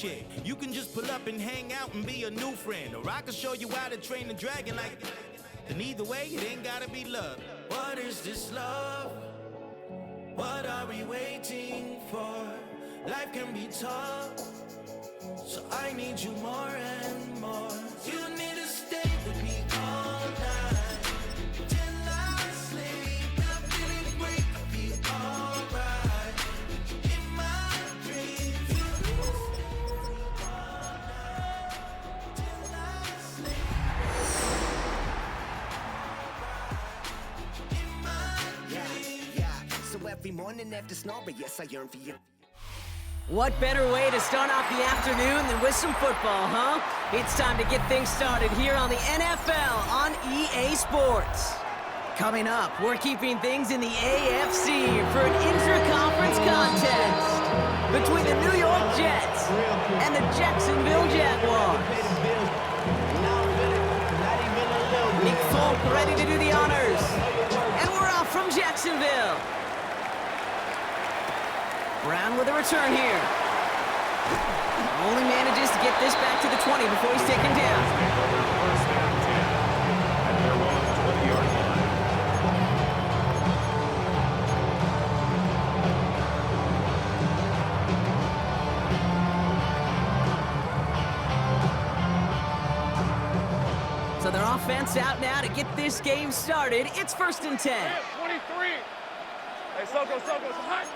shit. You can just pull up and hang out and be a new friend, or I can show you how to train the dragon like. And either way, it ain't gotta be love. What is this love? What are we waiting for? Life can be tough, so I need you more and more. You need to stay with me all night till I sleep. I'm feeling great, I feel alright. In my dreams, you need to stay with me all night till I sleep. In my dreams. Yeah. So every morning after snoring, yes, I yearn for you. What better way to start off the afternoon than with some football, huh? It's time to get things started here on the NFL on EA Sports. Coming up, we're keeping things in the AFC for an intra-conference contest between the New York Jets and the Jacksonville Jaguars. Nick Folk ready to do the honors. And we're off from Jacksonville. Brown with a return here. Only manages to get this back to the 20 before he's taken down. First down 10 at their own 20-yard line. So their offense out now to get this game started. It's 1st and 10. 23. Hey, Soko, hot.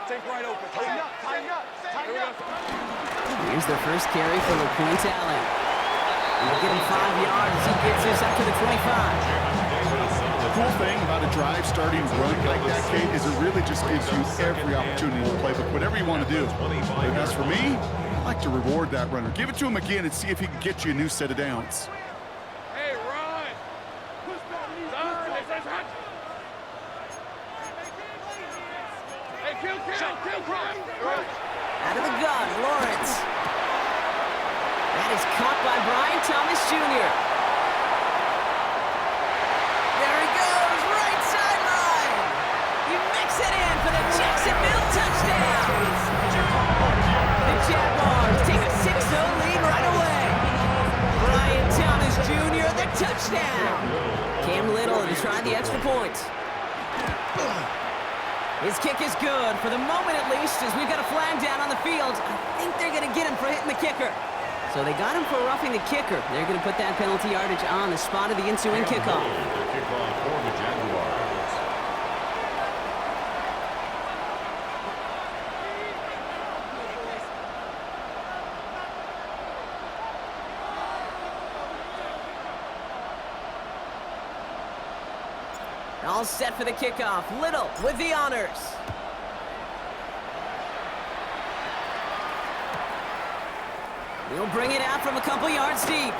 Take right open. Tighten up. Here's their first carry for LaQuint Allen. He'll get him 5 yards as he gets this up to the 25. The cool thing about a drive starting run like that, Kate, is it really just gives you every opportunity to play. But whatever you want to do. But as for me, I like to reward that runner. Give it to him again and see if he can get you a new set of downs. Hey, run. Hey, kill. Out of the gun, Lawrence. That is caught by Brian Thomas Jr. There he goes, right sideline. He makes it in for the Jacksonville touchdown. The Jaguars take a 6-0 lead right away. Brian Thomas Jr., the touchdown. Cam Little to try the extra point. His kick is good, for the moment at least, as we've got a flag down on the field. I think they're going to get him for hitting the kicker. So they got him for roughing the kicker. They're going to put that penalty yardage on the spot of the ensuing kickoff. Kickoff for the Jaguars. All set for the kickoff. Little with the honors. He'll bring it out from a couple yards deep.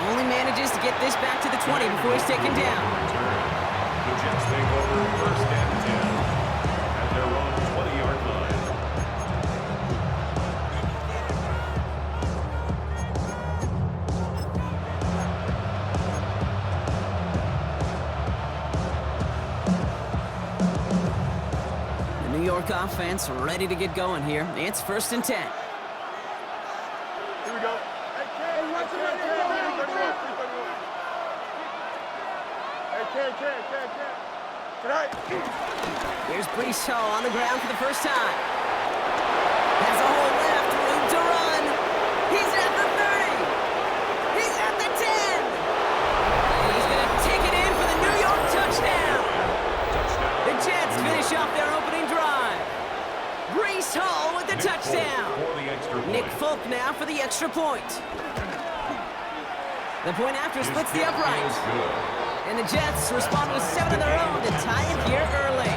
Only manages to get this back to the 20 before he's taken down. The Jets take over 1st and 10 at their own 20-yard line. New York offense ready to get going here. It's 1st and 10. Here we go. Here's Breece Hall on the ground for the first time. Has a hole left, room to run. He's at the 30. He's at the 10. And he's going to take it in for the New York touchdown. The Jets finish off their opening drive. Breece Hall with the touchdown. Nick Folk now for the extra point. The point after splits the upright. And the Jets respond with 7 of their own to tie it here early.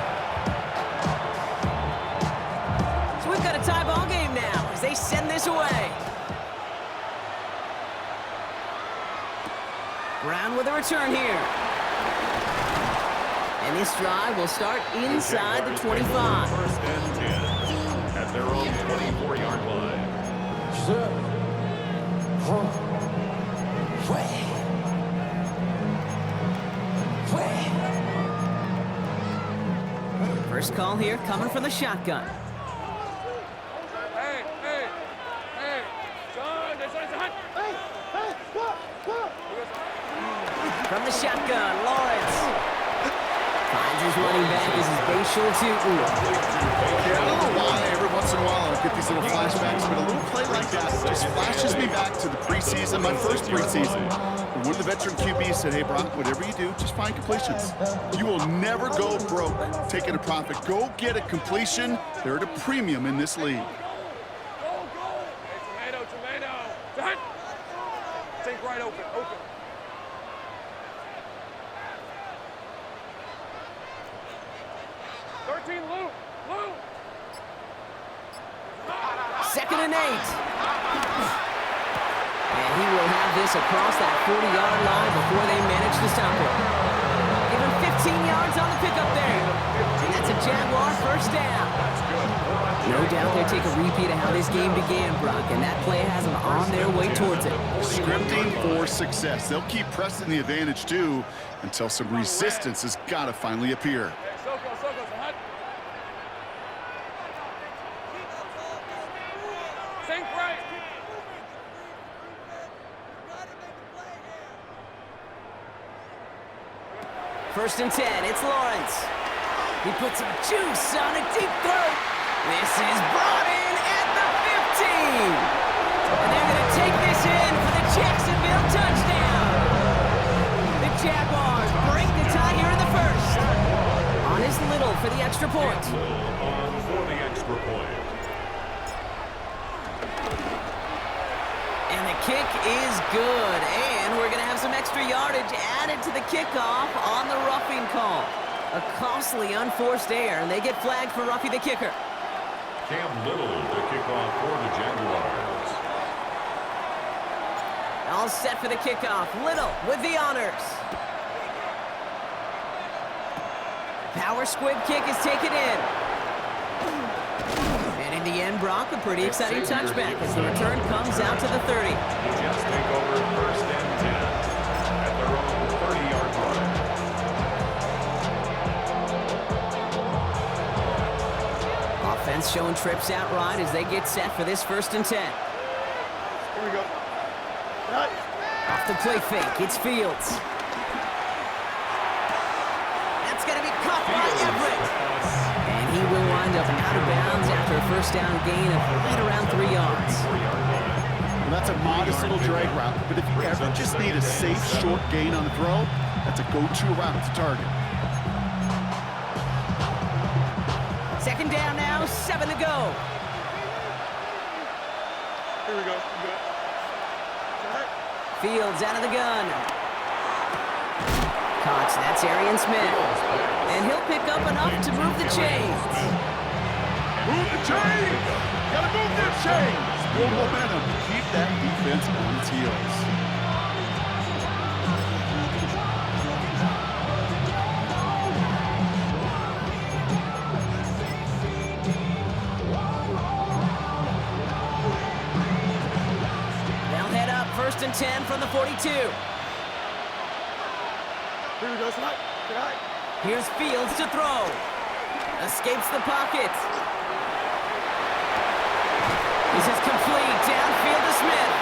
So we've got a tie ball game now as they send this away. Brown with a return here. And this drive will start inside the 25. 1st and 10 at their own 24-yard line. First call here coming from the shotgun. Hey, hey, hey. Son, this is hunt. Hey, hey, go. From the shotgun, Lawrence. Finds his running back as his base short shooting. Yeah, I don't know why every once in a while I get these little flashbacks, but a little play like that just flashes me back to the preseason, my first preseason. One of the veteran QBs said, hey, Brock, whatever you do, just find completions. You will never go broke taking a profit. Go get a completion. They're at a premium in this league. Go. Hey, tomato. Hunt. Sink right open. 13, Lou. Second and 8. And he will have this across that 40-yard line before they manage to stop him. Give him 15 yards on the pickup there. And that's a Jaguar first down. No doubt they'll take a repeat of how this game began, Brock, and that play has them on their way towards it. Scripting for success. They'll keep pressing the advantage, too, until some resistance has got to finally appear. Hey, Soko, hunt. Sink right. First and 10, it's Lawrence. He puts some juice on a deep throw. This is brought in at the 15. And they're going to take this in for the Jacksonville touchdown. The Jaguars break the tie here in the first. On is Little for the extra point. On for the extra point. And the kick is good. And we're going to have some extra yardage added to the kickoff on the roughing call. A costly unforced error, and they get flagged for roughing the kicker. Cam Little to kick off for the Jaguars. All set for the kickoff. Little with the honors. Power squib kick is taken in. And in the end, Brock, a pretty exciting touchback as the return comes out to the 30. The Jets take over first and 10 at their own 30-yard line. Offense showing trips out right as they get set for this first and 10. Here we go. Cut. Off the play fake, it's Fields. That's going to be caught by Everett. And he will wind up out of bounds after a first down gain of right around 3 yards. Well, that's a modest little drag route, but if you ever just need a safe, short gain on the throw, that's a go-to route to target. Second down now, 7 to go. Here we go. Fields out of the gun. Caught, that's Arian Smith. And he'll pick up enough to move the chains. Move the chains! Gotta move them chains! Build momentum. Keep that defense on its heels. They'll head up first and 10 from the 42. Here we go, Slide. Good eye. Here's Fields to throw. Escapes the pocket. This is complete. Downfield to Smith.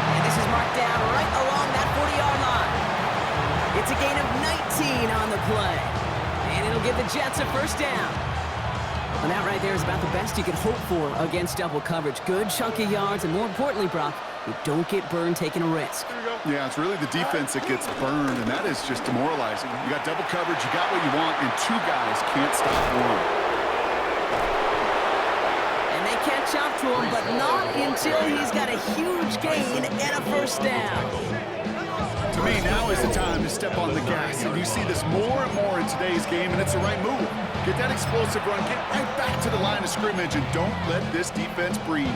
And this is marked down right along that 40-yard line. It's a gain of 19 on the play. And it'll give the Jets a first down. And that right there is about the best you could hope for against double coverage. Good chunky yards, and more importantly, Brock, you don't get burned taking a risk. Yeah, it's really the defense that gets burned, and that is just demoralizing. You got double coverage, you got what you want, and two guys can't stop one. And they catch up to him, but not until he's got a huge gain and a first down. To me, now is the time to step on the gas, and you see this more and more in today's game, and it's the right move. Get that explosive run, get right back to the line of scrimmage, and don't let this defense breathe.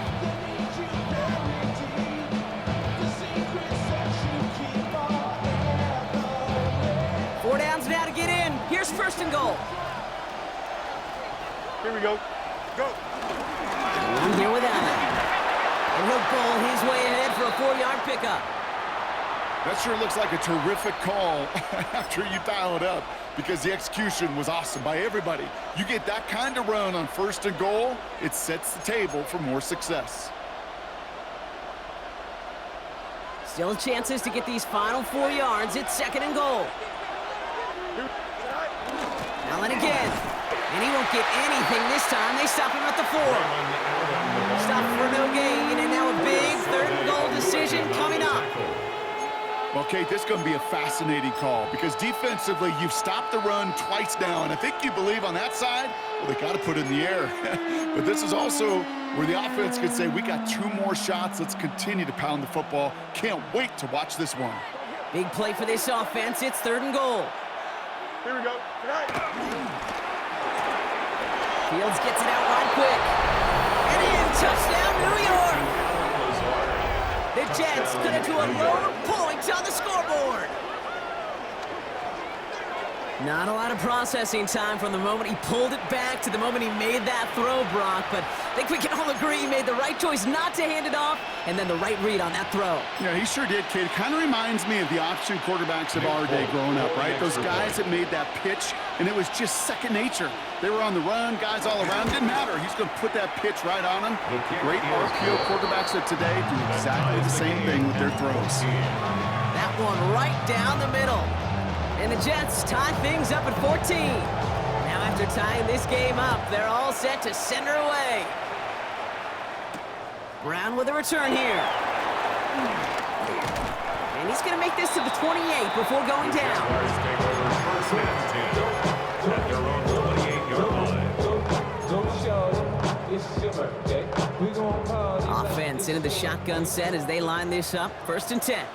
Four downs now to get in. Here's first and goal. Here we go. Go. One here with Allen. And he'll goal his way ahead for a 4-yard pickup. That sure looks like a terrific call after you dial it up. because the execution was awesome by everybody. You get that kind of run on 1st and goal, it sets the table for more success. Still chances to get these final 4 yards. It's 2nd and goal. Allen again. And he won't get anything this time. They stop him at the 4. Stop for no gain, and now a big 3rd and goal decision coming up. Okay, this is going to be a fascinating call because defensively, you've stopped the run twice now, and I think you believe on that side, well, they got to put it in the air. But this is also where the offense could say, we got 2 more shots. Let's continue to pound the football. Can't wait to watch this one. Big play for this offense. It's 3rd and goal. Here we go. Fields gets it out right quick. And in, touchdown, New York! The Jets cut it to a lower point on the scoreboard. Not a lot of processing time from the moment he pulled it back to the moment he made that throw, Brock, but I think we can all agree he made the right choice not to hand it off, and then the right read on that throw. Yeah, he sure did, kid. Kind of reminds me of the option quarterbacks of our day growing up, right? Those guys that made that pitch, and it was just second nature. They were on the run, guys all around. Didn't matter. He's going to put that pitch right on him. Great RPO quarterbacks of today do exactly the same thing with their throws. That one right down the middle. And the Jets tie things up at 14. Now after tying this game up, they're all set to send her away. Brown with a return here. And he's going to make this to the 28 before going down. Offense into the shotgun set as they line this up. 1st and 10.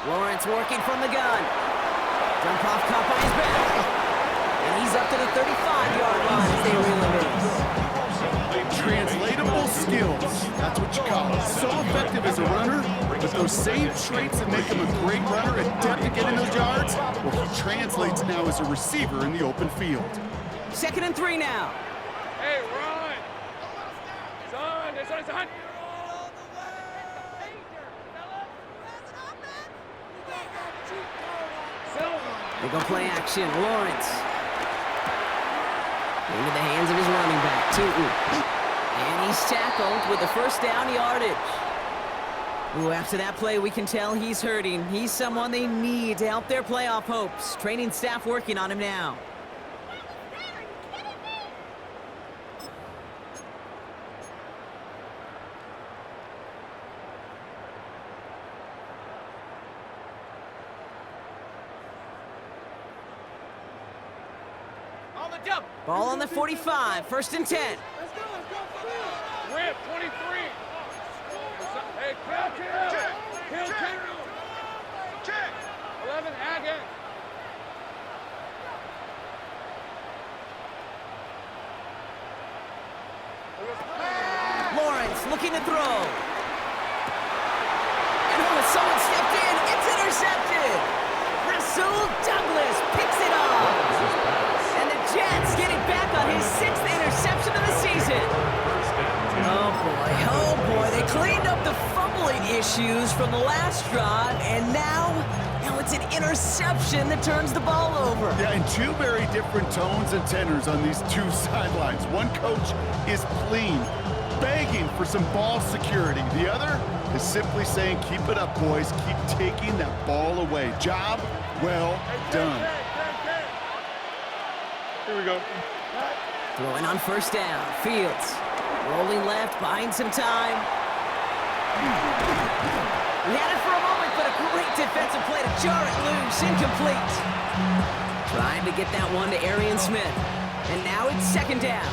Lawrence working from the gun. Dump off caught by his back. And he's up to the 35-yard line as they reel him in. Translatable skills. That's what you call it. So effective as a runner, but those same traits that make him a great runner, adept at getting those yards, well, he translates now as a receiver in the open field. 2nd and 3 now. Hey, run! Son, son. They go play action. Lawrence. Into the hands of his running back, Tootin. And he's tackled with the 1st down yardage. Ooh, after that play, we can tell he's hurting. He's someone they need to help their playoff hopes. Training staff working on him now. Ball on the 45, 1st and 10. Rip, 23. Hey, kill. 11, Agate. Lawrence looking to throw. And someone stepped in. It's intercepted. Rasul Douglas picks it up. And the Jets get it back on his 6th interception of the season. Oh boy. They cleaned up the fumbling issues from the last drive, and now it's an interception that turns the ball over. Yeah, and 2 very different tones and tenors on these 2 sidelines. One coach is pleading, begging for some ball security. The other is simply saying, keep it up, boys. Keep taking that ball away. Job well done. Here we go. Throwing on 1st down. Fields rolling left, buying some time. He had it for a moment, but a great defensive play to jar it loose. Incomplete. Trying to get that one to Arian Smith. And now it's 2nd down.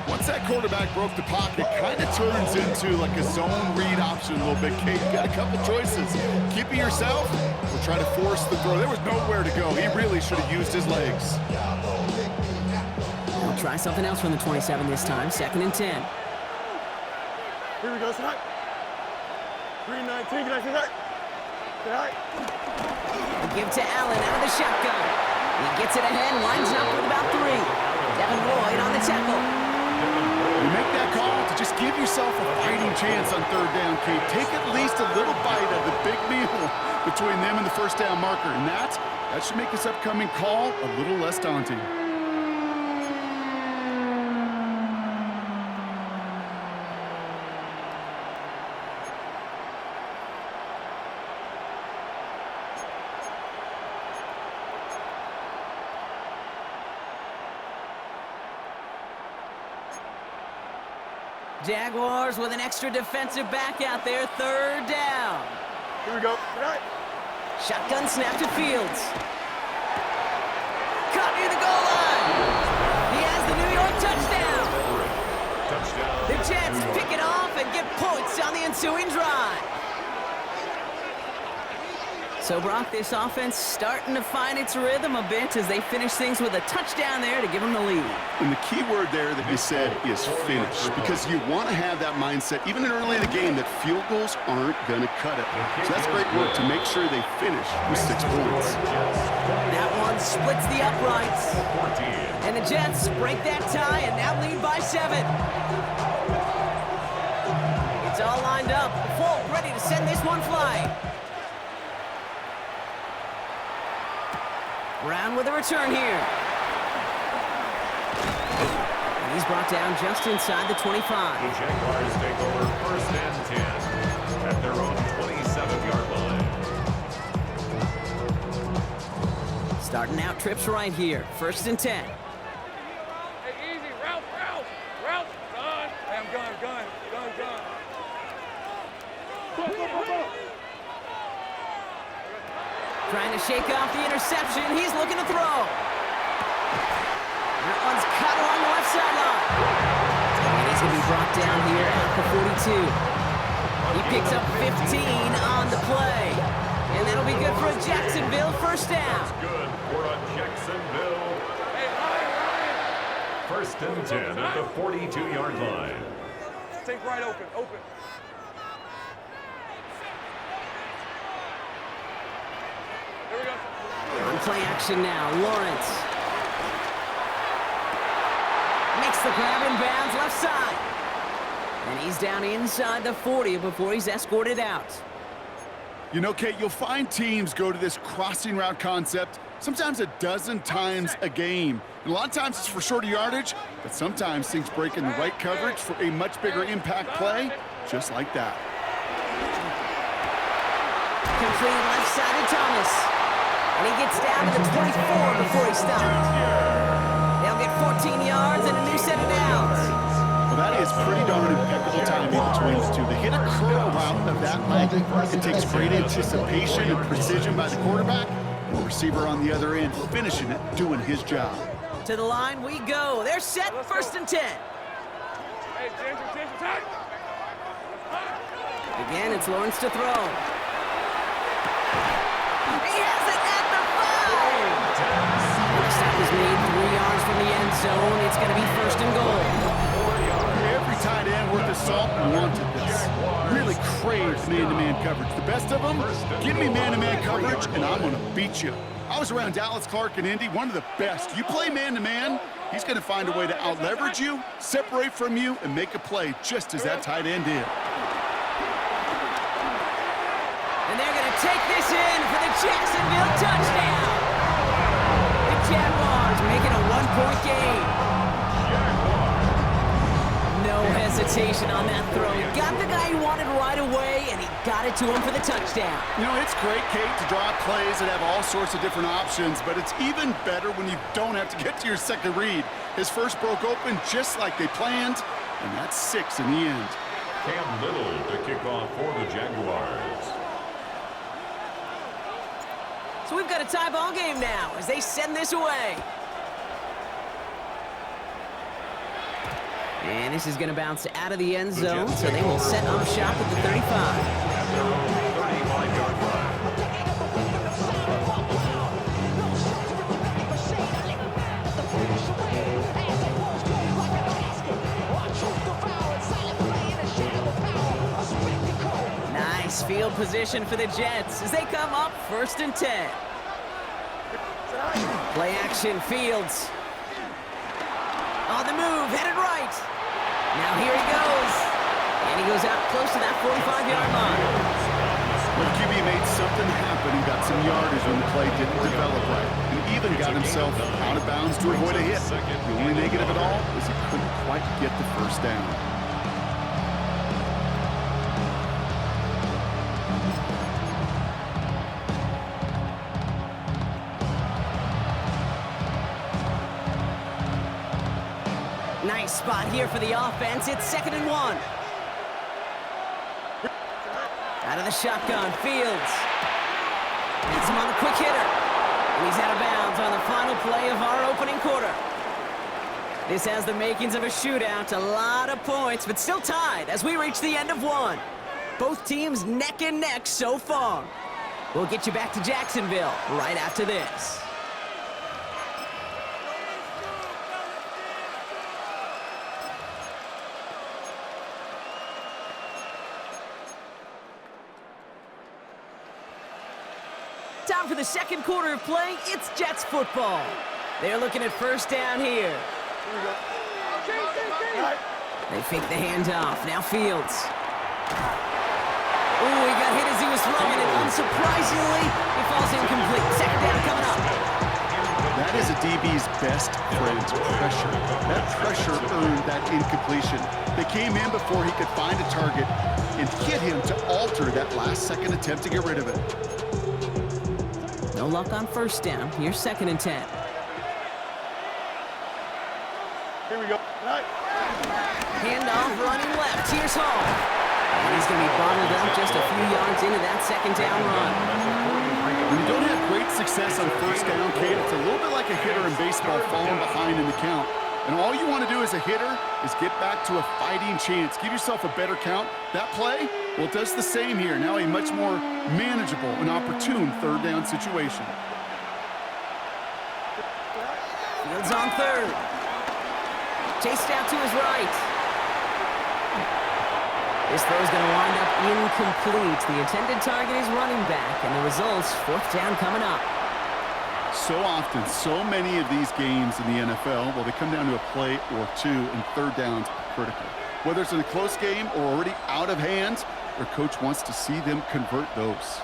Once that quarterback broke the pocket, kind of turns into like a zone read option a little bit. Kate, you got a couple choices. Keep it yourself or try to force the throw. There was nowhere to go. He really should have used his legs. We'll try something else from the 27 this time. 2nd and 10. Here we go, son. 3-19, can I see that? Give to Allen out of the shotgun. He gets it ahead, lines up with about 3. Devin Lloyd on the tackle. You make that call to just give yourself a fighting chance on third down, Kate. Take at least a little bite of the big meal between them and the first down marker. And that should make this upcoming call a little less daunting. Jaguars with an extra defensive back out there, third down. Here we go. Shotgun snap to Fields. Caught near the goal line. He has the New York touchdown. The Jets pick it off and get points on the ensuing drive. So, Brock, this offense starting to find its rhythm a bit as they finish things with a touchdown there to give them the lead. And the key word there that you said is finish, because you want to have that mindset, even in early in the game, that field goals aren't going to cut it. So that's great work to make sure they finish with 6 points. That one splits the uprights. And the Jets break that tie and now lead by 7. It's all lined up. Folk ready to send this one flying. Brown with a return here. And he's brought down just inside the 25. The Jaguars take over first and 10 at their own 27-yard line. Starting out trips right here. First and 10. Hey, easy. Route. Gun. Hey, I'm gun. Go. Trying to shake off the interception. He's looking to throw. That one's cut along the left sideline. And he's going to be brought down here at the 42. He picks up 15 on the play. And that'll be good for a Jacksonville first down. Good for a Jacksonville. Hey, Ryan. First and 10 at the 42-yard line. Take right open. Here we go. On play action now, Lawrence. Makes the grab in bounds left side. And he's down inside the 40 before he's escorted out. You know, Kate, you'll find teams go to this crossing route concept sometimes a dozen times a game. And a lot of times it's for shorter yardage, but sometimes things break in the right coverage for a much bigger impact play, just like that. Complete left side of Thomas. And he gets down to the 24 before he stops. They'll get 14 yards and a new set of downs. Well, that is pretty darn impeccable timing between the two. They hit a curl route of that length. It takes great anticipation and precision by the quarterback. The receiver on the other end finishing it, doing his job. To the line we go. They're set, first and 10. Hey, Ginger, tight. Again, it's Lawrence to throw. He has it at the 5. The stop is made 3 yards from the end zone. It's going to be first and goal. Every tight end worth his salt wanted this. Really craved man-to-man coverage. The best of them, give me man-to-man coverage, and I'm going to beat you. I was around Dallas Clark and Indy, one of the best. You play man-to-man, he's going to find a way to out-leverage you, separate from you, and make a play just as that tight end did. And they're going to take this in for the Jacksonville touchdown. The Jaguars make it a 1-point game. No hesitation on that throw. He got the guy he wanted right away, and he got it to him for the touchdown. You know, it's great, Kate, to draw plays that have all sorts of different options, but it's even better when you don't have to get to your second read. His first broke open just like they planned, and that's 6 in the end. Cam Little to kick off for the Jaguars. So we've got a tie ball game now as they send this away. And this is going to bounce out of the end zone, so they will set up shop at the 35. At their own 35-yard line. Nice field position for the Jets as they come up first and 10. Play action, Fields. On the move, headed right. Now here he goes. And he goes out close to that 45-yard line. Well, QB made something happen. He got some yardage when the play didn't develop right. And even got himself out of bounds to avoid a hit. The only negative at all is he couldn't quite get the first down. Nice spot here for the offense. It's 2nd and 1. Out of the shotgun, Fields. Hits him on the quick hitter. And he's out of bounds on the final play of our opening quarter. This has the makings of a shootout. A lot of points, but still tied as we reach the end of one. Both teams neck and neck so far. We'll get you back to Jacksonville right after this. Time for the second quarter of play. It's Jets football. They're looking at first down here. They fake the handoff. Now Fields. Ooh, he got hit as he was throwing it. Unsurprisingly, he falls incomplete. Second down coming up. That is a DB's best friend, pressure. That pressure earned that incompletion. They came in before he could find a target and hit him to alter that last-second attempt to get rid of it. No luck on first down. Here's 2nd and 10. Here we go. Handoff running left. Here's Hall. And he's going to be bottled up just a few yards into that second down run. When you don't have great success on first down, Kate, it's a little bit like a hitter in baseball falling behind in the count. And all you want to do as a hitter is get back to a fighting chance. Give yourself a better count. That play, well, it does the same here. Now a much more manageable and opportune third down situation. Fields on third. Chased out to his right. This throw is going to wind up incomplete. The intended target is running back, and the result's 4th down coming up. So often, so many of these games in the NFL, well, they come down to a play or two, and third downs are critical. Whether it's in a close game or already out of hand, their coach wants to see them convert those.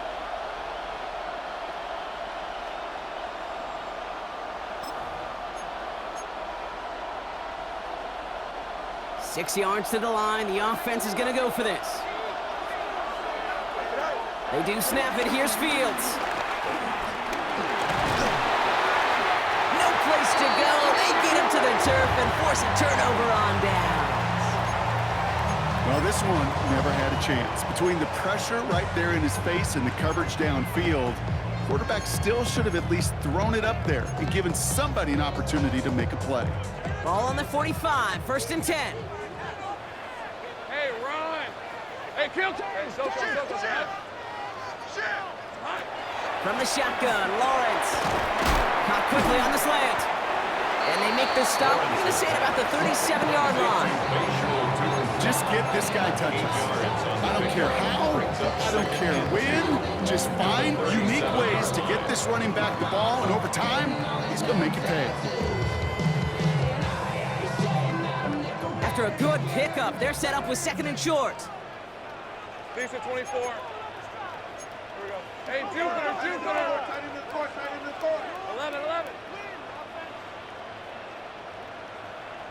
Six yards to the line. The offense is going to go for this. They do snap it. Here's Fields. No place to go. They get him to the turf and force a turnover on downs. Well, this one never had a chance. Between the pressure right there in his face and the coverage downfield, quarterback still should have at least thrown it up there and given somebody an opportunity to make a play. Ball on the 45. 1st and 10. Hey, run. Hey, kill time. Hey, so. From the shotgun, Lawrence. Caught quickly on the slant. And they make the stop. I'm going to say about the 37-yard line. Just get this guy touches. I don't care how, I don't care when. Just find unique ways to get this running back the ball, and over time, he's going to make it pay. After a good pickup, they're set up with 2nd and short. Decent 24. Here we go. Hey, Jupiter. Tight in the court. 11.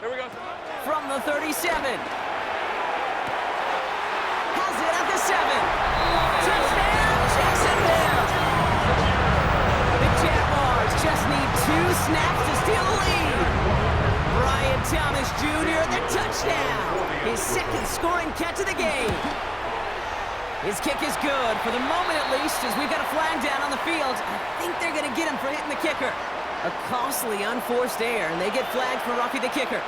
Here we go. From the 37. Has it at the 7. Touchdown, Jacksonville! The Jaguars just need 2 snaps to steal the lead. Brian Thomas Jr., the touchdown. His 2nd scoring catch of the game. His kick is good, for the moment at least, as we've got a flag down on the field. I think they're going to get him for hitting the kicker. A costly unforced error, and they get flagged for roughing the kicker.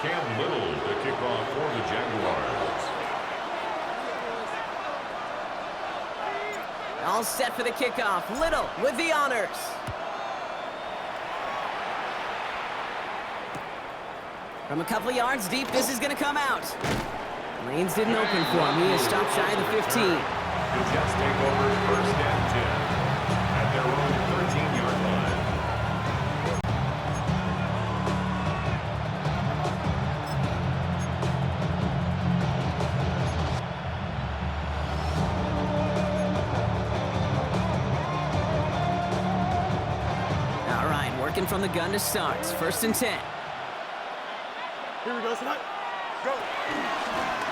Cam Little to kick off for the Jaguars. All set for the kickoff. Little with the honors. From a couple yards deep, this is going to come out. Lanes didn't open for him. He is stopped shy of the 15. The Jets take over 1st and 10 at their own 13-yard line. working from the gun to start. It's 1st and 10. Here we go, son. Go.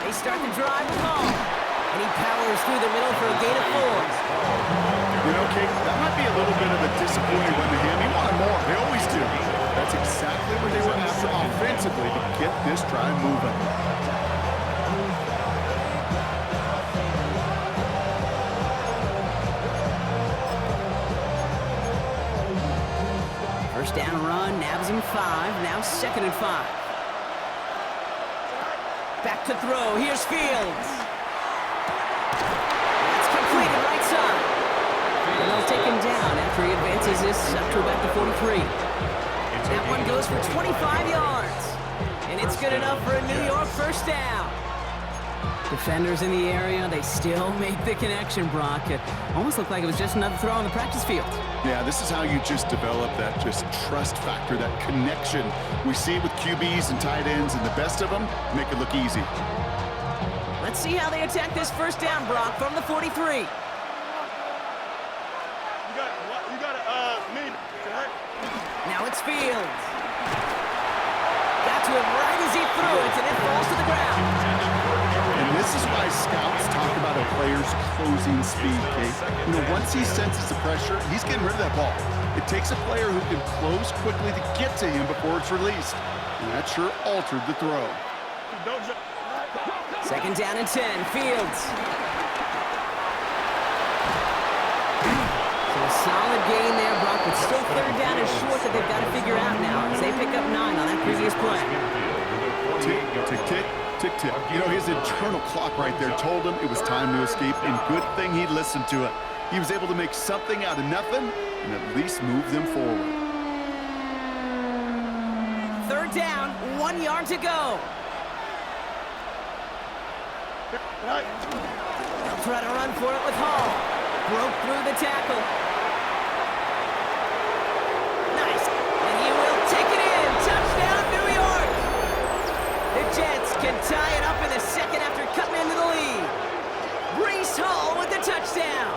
They start the drive with Hall. And he powers through the middle for a gain of 4. You know, Kate, that might be a little bit of a disappointing run to him. He wanted more. They always do. That's exactly what they were after offensively to get this drive moving. First down run, nabs him 5. Now 2nd and 5. Back to throw. Here's Fields. That's completed right side. And they'll take him down after he advances this up to about the 43. That one goes for 25 yards. And it's good enough for a New York first down. Defenders in the area, they still make the connection, Brock. It almost looked like it was just another throw on the practice field. Yeah, this is how you just develop that just trust factor, that connection. We see it with QBs and tight ends, and the best of them make it look easy. Let's see how they attack this first down, Brock, from the 43. Now it's Fields. Got to him right as he threw it, and it falls to the ground. And this is why scouts talk about a player's closing speed, Kate. You know, once he senses the pressure, he's getting rid of that ball. It takes a player who can close quickly to get to him before it's released. And that sure altered the throw. 2nd down and 10, Fields. So a solid gain there, Brock, but still 3rd down and short that they've got to figure out now as they pick up 9 on that previous play. Tick, tick, tick, tick, tick. You know, his internal clock right there told him it was time to escape, and good thing he listened to it. He was able to make something out of nothing and at least move them forward. 3rd down, 1 yard to go. They'll try to run for it with Hall. Broke through the tackle. Nice. And he will take it in. Touchdown, New York. The Jets can tie it up in the 2nd after cutting into the lead. Breece Hall with the touchdown.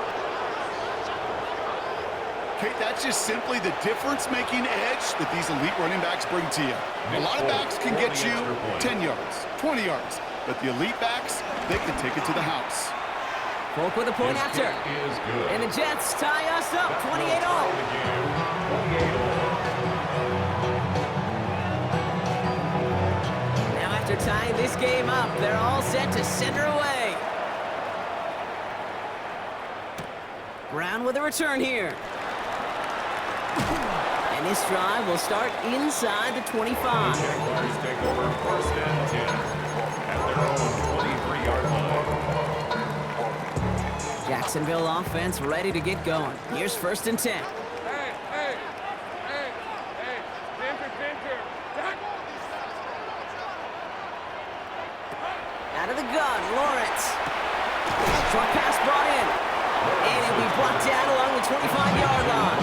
Kate, that's just simply the difference-making edge that these elite running backs bring to you. A lot of backs can get you 10 yards, 20 yards, but the elite backs, they can take it to the house. Folk with a point after. And the Jets tie us up, 28-all. Now after tying this game up, they're all set to send her away. Brown with a return here. And this drive will start inside the 25. Jaguars take over 1st and 10 at their own 23-yard line. Jacksonville offense ready to get going. Here's 1st and 10. Hey. Danger. Out of the gun, Lawrence. Short pass brought in. And it'll be blocked down along the 25-yard line.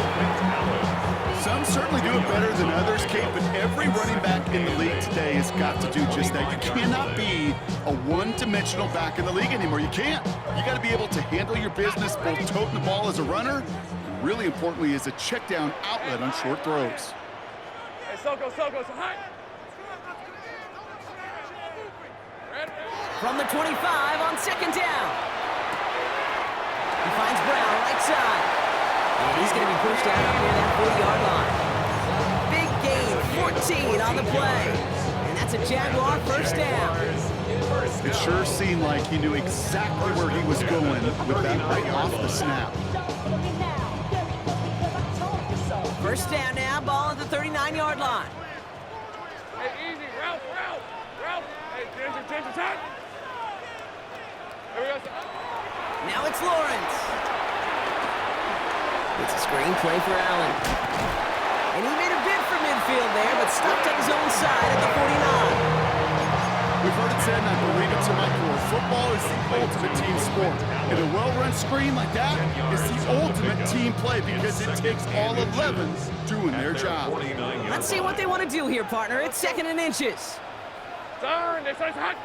Some certainly do it better than others, Kate, but every running back in the league today has got to do just that. You cannot be a one-dimensional back in the league anymore. You can't. You got to be able to handle your business, both toting the ball as a runner, and really importantly, as a check-down outlet on short throws. Hey, Soko, so high. From the 25 on 2nd down. He finds Brown right side. And he's going to be pushed out up near that 40-yard line. Big gain, 14 on the play. And that's a Jaguar first down. It sure seemed like he knew exactly where he was going with that right off the snap. First down now, ball at the 39-yard line. Hey, easy, Ralph. Hey, Ginger, time. Here we go. Now it's Lawrence. It's a screen play for Allen. And he made a bid for midfield there, but stopped at his own side at the 49. We've heard it said, and I believe it to my core, football is the ultimate team sport. And a well-run screen like that is the ultimate team play because it takes all 11 doing their job. Let's see what they want to do here, partner. It's 2nd and inches. Turn, this is hot.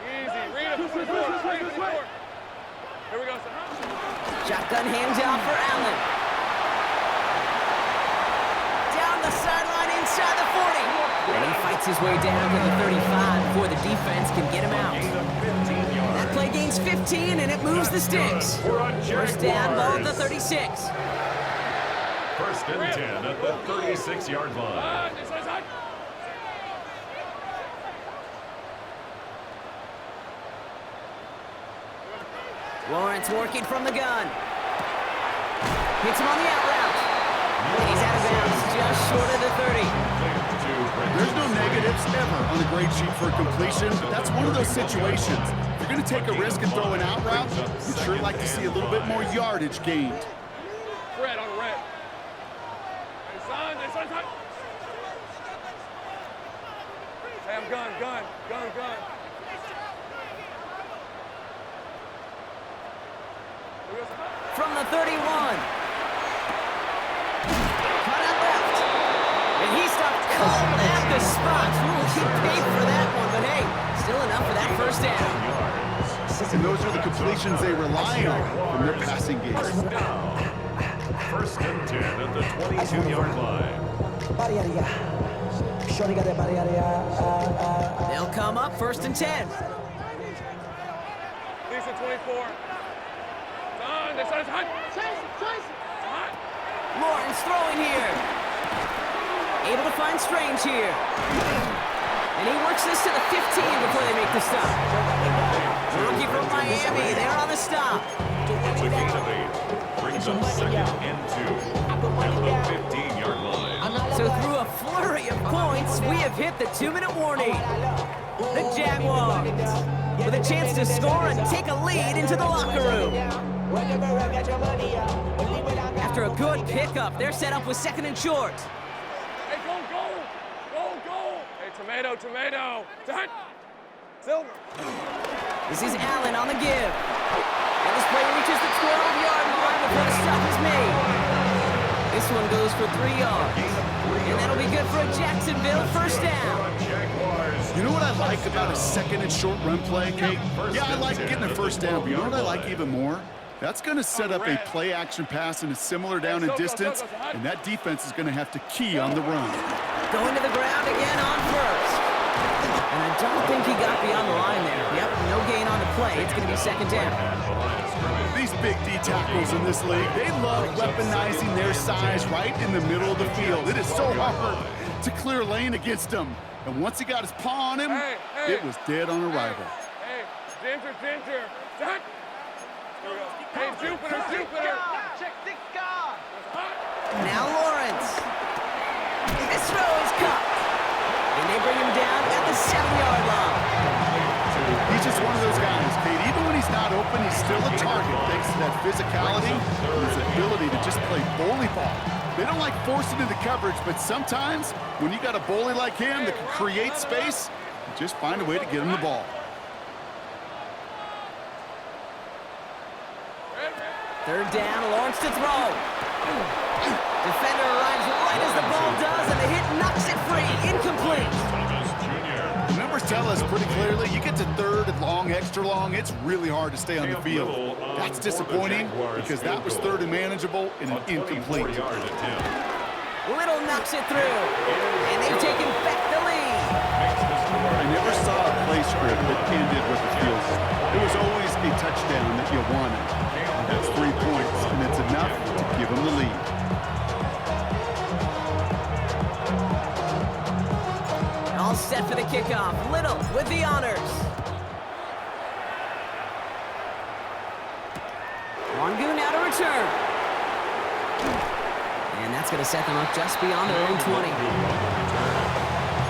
Easy, read it, 24. Here we go, son. Shotgun handoff for Allen. Down the sideline inside the 40. And he fights his way down to the 35 before the defense can get him out. That play gains 15, and it moves the sticks. First down, ball at the 36. First and 10 at the 36-yard line. Lawrence working from the gun. Hits him on the out route. And he's out of bounds, just short of the 30. There's no negatives ever on the grade sheet for a completion, but that's one of those situations. If you're going to take a risk and throw an out route, you'd sure like to see a little bit more yardage gained. Red on red. Hey, I'm gun. From the 31. Cut out left. And he stopped cold at the spot. He paid for that one, but hey, still enough for that first down. And those are the completions they rely on from their passing game. First and 10 at the 22-yard line. They'll come up first and 10. Lisa 24. Lawrence throwing here. Able to find Strange here. And he works this to the 15 before they make the stop. The rookie from Miami, they're on the stop. The gain of 8 brings up second and 2 at the 15-yard line. So through a flurry of points, we have hit the 2-minute warning. The Jaguars with a chance to score and take a lead into the locker room. After a good pickup, they're set up with second and short. Hey, go! Hey, tomato. Silver. This is Allen on the give. And this play reaches the 12-yard line before the stop is made. This one goes for 3 yards. And that'll be good for a Jacksonville first down. You know what I like about a second and short run play, Kate? Yeah, I like getting a first down, but you know what I like even more? That's going to set up a play-action pass and a similar down and distance, and that defense is going to have to key on the run. Going to the ground again on first. And I don't think he got beyond the line there. Yep, no gain on the play. It's going to be second down. These big D tackles in this league, they love weaponizing their size right in the middle of the field. It is so hard to clear lane against them. And once he got his paw on him, it was dead on arrival. Hey, Ginger. Hey, Jupiter. Now Lawrence. This throw is caught. And they bring him down at the 7-yard line. He's just one of those guys, Kate. Even when he's not open, he's still a target thanks to that physicality and his ability to just play bully ball. They don't like forcing into coverage, but sometimes when you got a bully like him that can create space, you just find a way to get him the ball. Third down, Lawrence to throw. Defender arrives right as the ball does, and the hit knocks it free. Incomplete. The numbers tell us pretty clearly, you get to third and long, extra long, it's really hard to stay on the field. That's disappointing because that was third and manageable and an incomplete. Little knocks it through, and they've taken back the lead. I never saw a play script that ended with a field goal. It was always a touchdown that you wanted. That's 3 points, and it's enough to give them the lead. All set for the kickoff. Little with the honors. Longu now to return. And that's going to set them up just beyond their own 20.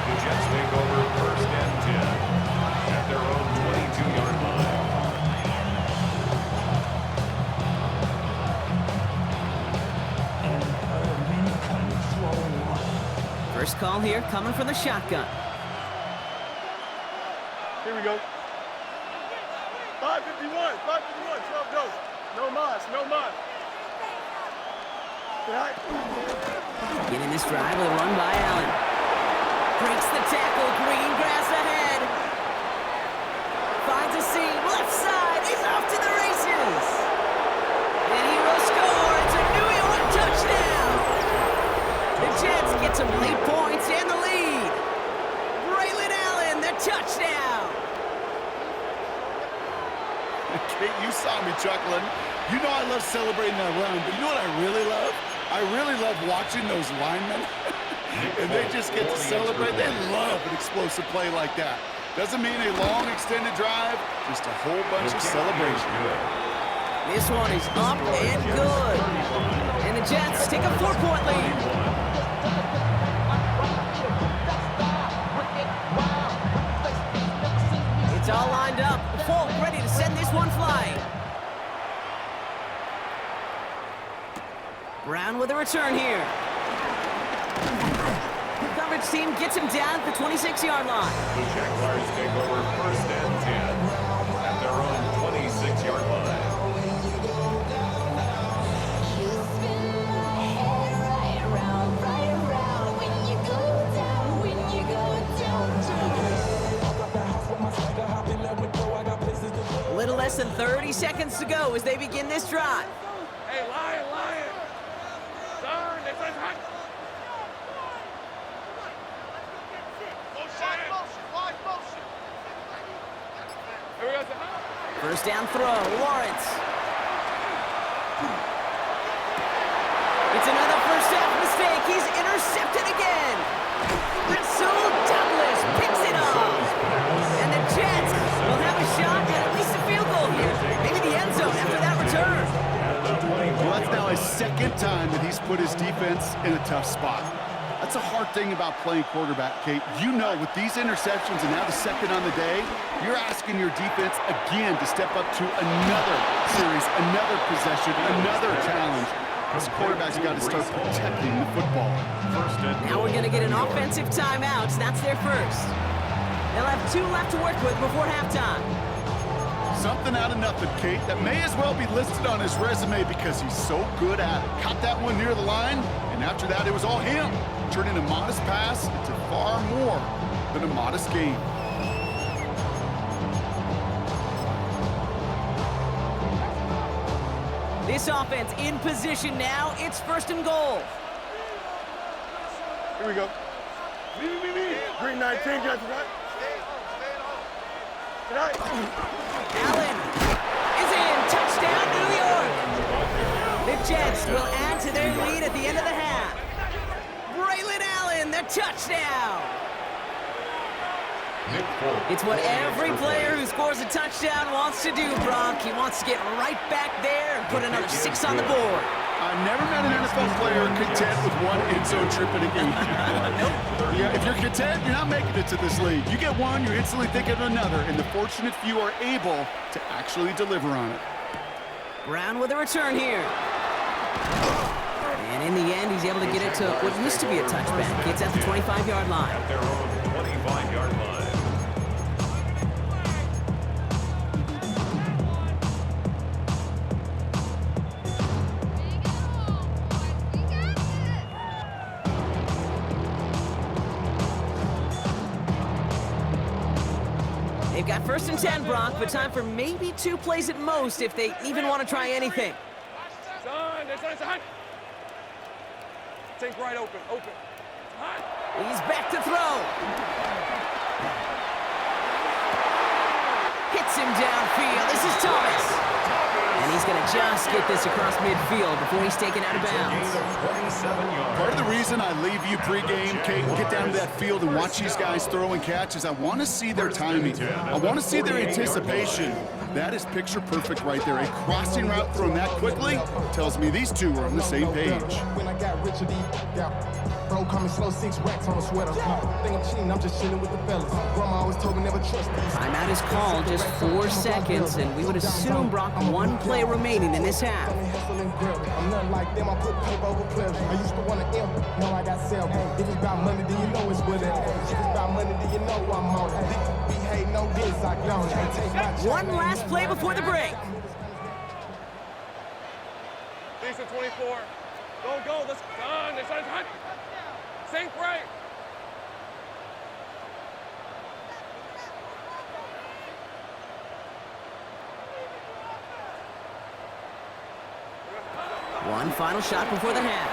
The Jets take over first and 10 at their own 22-yard line. First call here coming from the shotgun. Here we go. 551, 12 goes. No mas. Beginning this drive with a run by Allen. Breaks the tackle, green grass ahead. Finds a seam, left side, he's off to the races. And he Kate, you saw me chuckling. You know I love celebrating that run, but you know what I really love? I really love watching those linemen. And they just get to celebrate. They love an explosive play like that. Doesn't mean a long extended drive, just a whole bunch of celebration. This one is up and good. And the Jets take a 4-point lead. It's all lined up. Folk ready to send this one flying. Brown with a return here. The coverage team gets him down at the 26-yard line. The Jaguars take over 1st and 10 at their own 26-yard line. A little less than 30 seconds to go as they begin this drive. Hey, Lion! Turn, they said hot. Motion. Here we go, First down throw, Lawrence. It's another first half mistake. He's intercepted again. Rasul Douglas picks it off. And the Jets will have a shot at least a field goal here. Maybe the end zone after that return. Well, that's now his second time that he's put his defense in a tough spot. That's a hard thing about playing quarterback, Kate. You know, with these interceptions and now the second on the day, you're asking your defense again to step up to another series, another possession, another challenge. This quarterback's got to start protecting the football. Now we're going to get an offensive timeout. That's their first. They'll have 2 left to work with before halftime. Something out of nothing, Kate, that may as well be listed on his resume because he's so good at it. Caught that one near the line, and after that, it was all him. Turning a modest pass into far more than a modest game. This offense in position now. It's 1st and goal. Here we go. Me. Green 19, guys, tonight. Allen is in. Touchdown, New York. The Jets will add to their lead at the end of the half. Braylon Allen, the touchdown. It's what every player who scores a touchdown wants to do, Brock. He wants to get right back there and put another 6 on the board. I've never met an NFL player content with one end zone trip in a game. Yeah, if you're content, you're not making it to this league. You get one, you're instantly thinking of another, and the fortunate few are able to actually deliver on it. Brown with a return here. And in the end, he's able to get it to what used to be a touchback. It's at the 25-yard line. At their own 25-yard line. They've got 1st and 10, Brock, but time for maybe 2 plays at most if they even want to try anything. Son. Think right open. He's back to throw. Hits him downfield. This is Thomas. And he's going to just get this across midfield before he's taken out of bounds. Part of the reason I leave you pregame, Kate, and get down to that field and watch these guys throw and catch is I want to see their timing. I want to see their anticipation. That is picture perfect right there. A crossing route thrown that quickly tells me these two are on the same page. When I got Richard bro, coming slow, 6 racks on a sweater. Think I'm cheating, I'm just chilling with the fellas. Grandma always told me never trust me. Timeout is called, just 4 seconds, and we would assume, Brock, 1 play remaining in this half. I'm not like them, I put paper over pleasure. I used to want to M, now I got self. If it's about money, then you know it's with it. If it's about money, then you know I'm on it. Behave, no this, I don't. Take my 1 last play before the break. Lisa 24. Go. Let's go. They said hot. Sink right. One final shot before the half.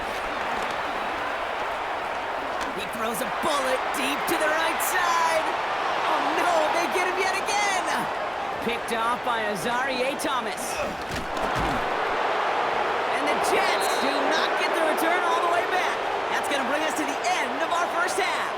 He throws a bullet deep to the right side. Oh no, they get him yet again. Picked off by Azarie Thomas. And the Jets do not get the return all the way back. That's going to bring us to the end of our first half.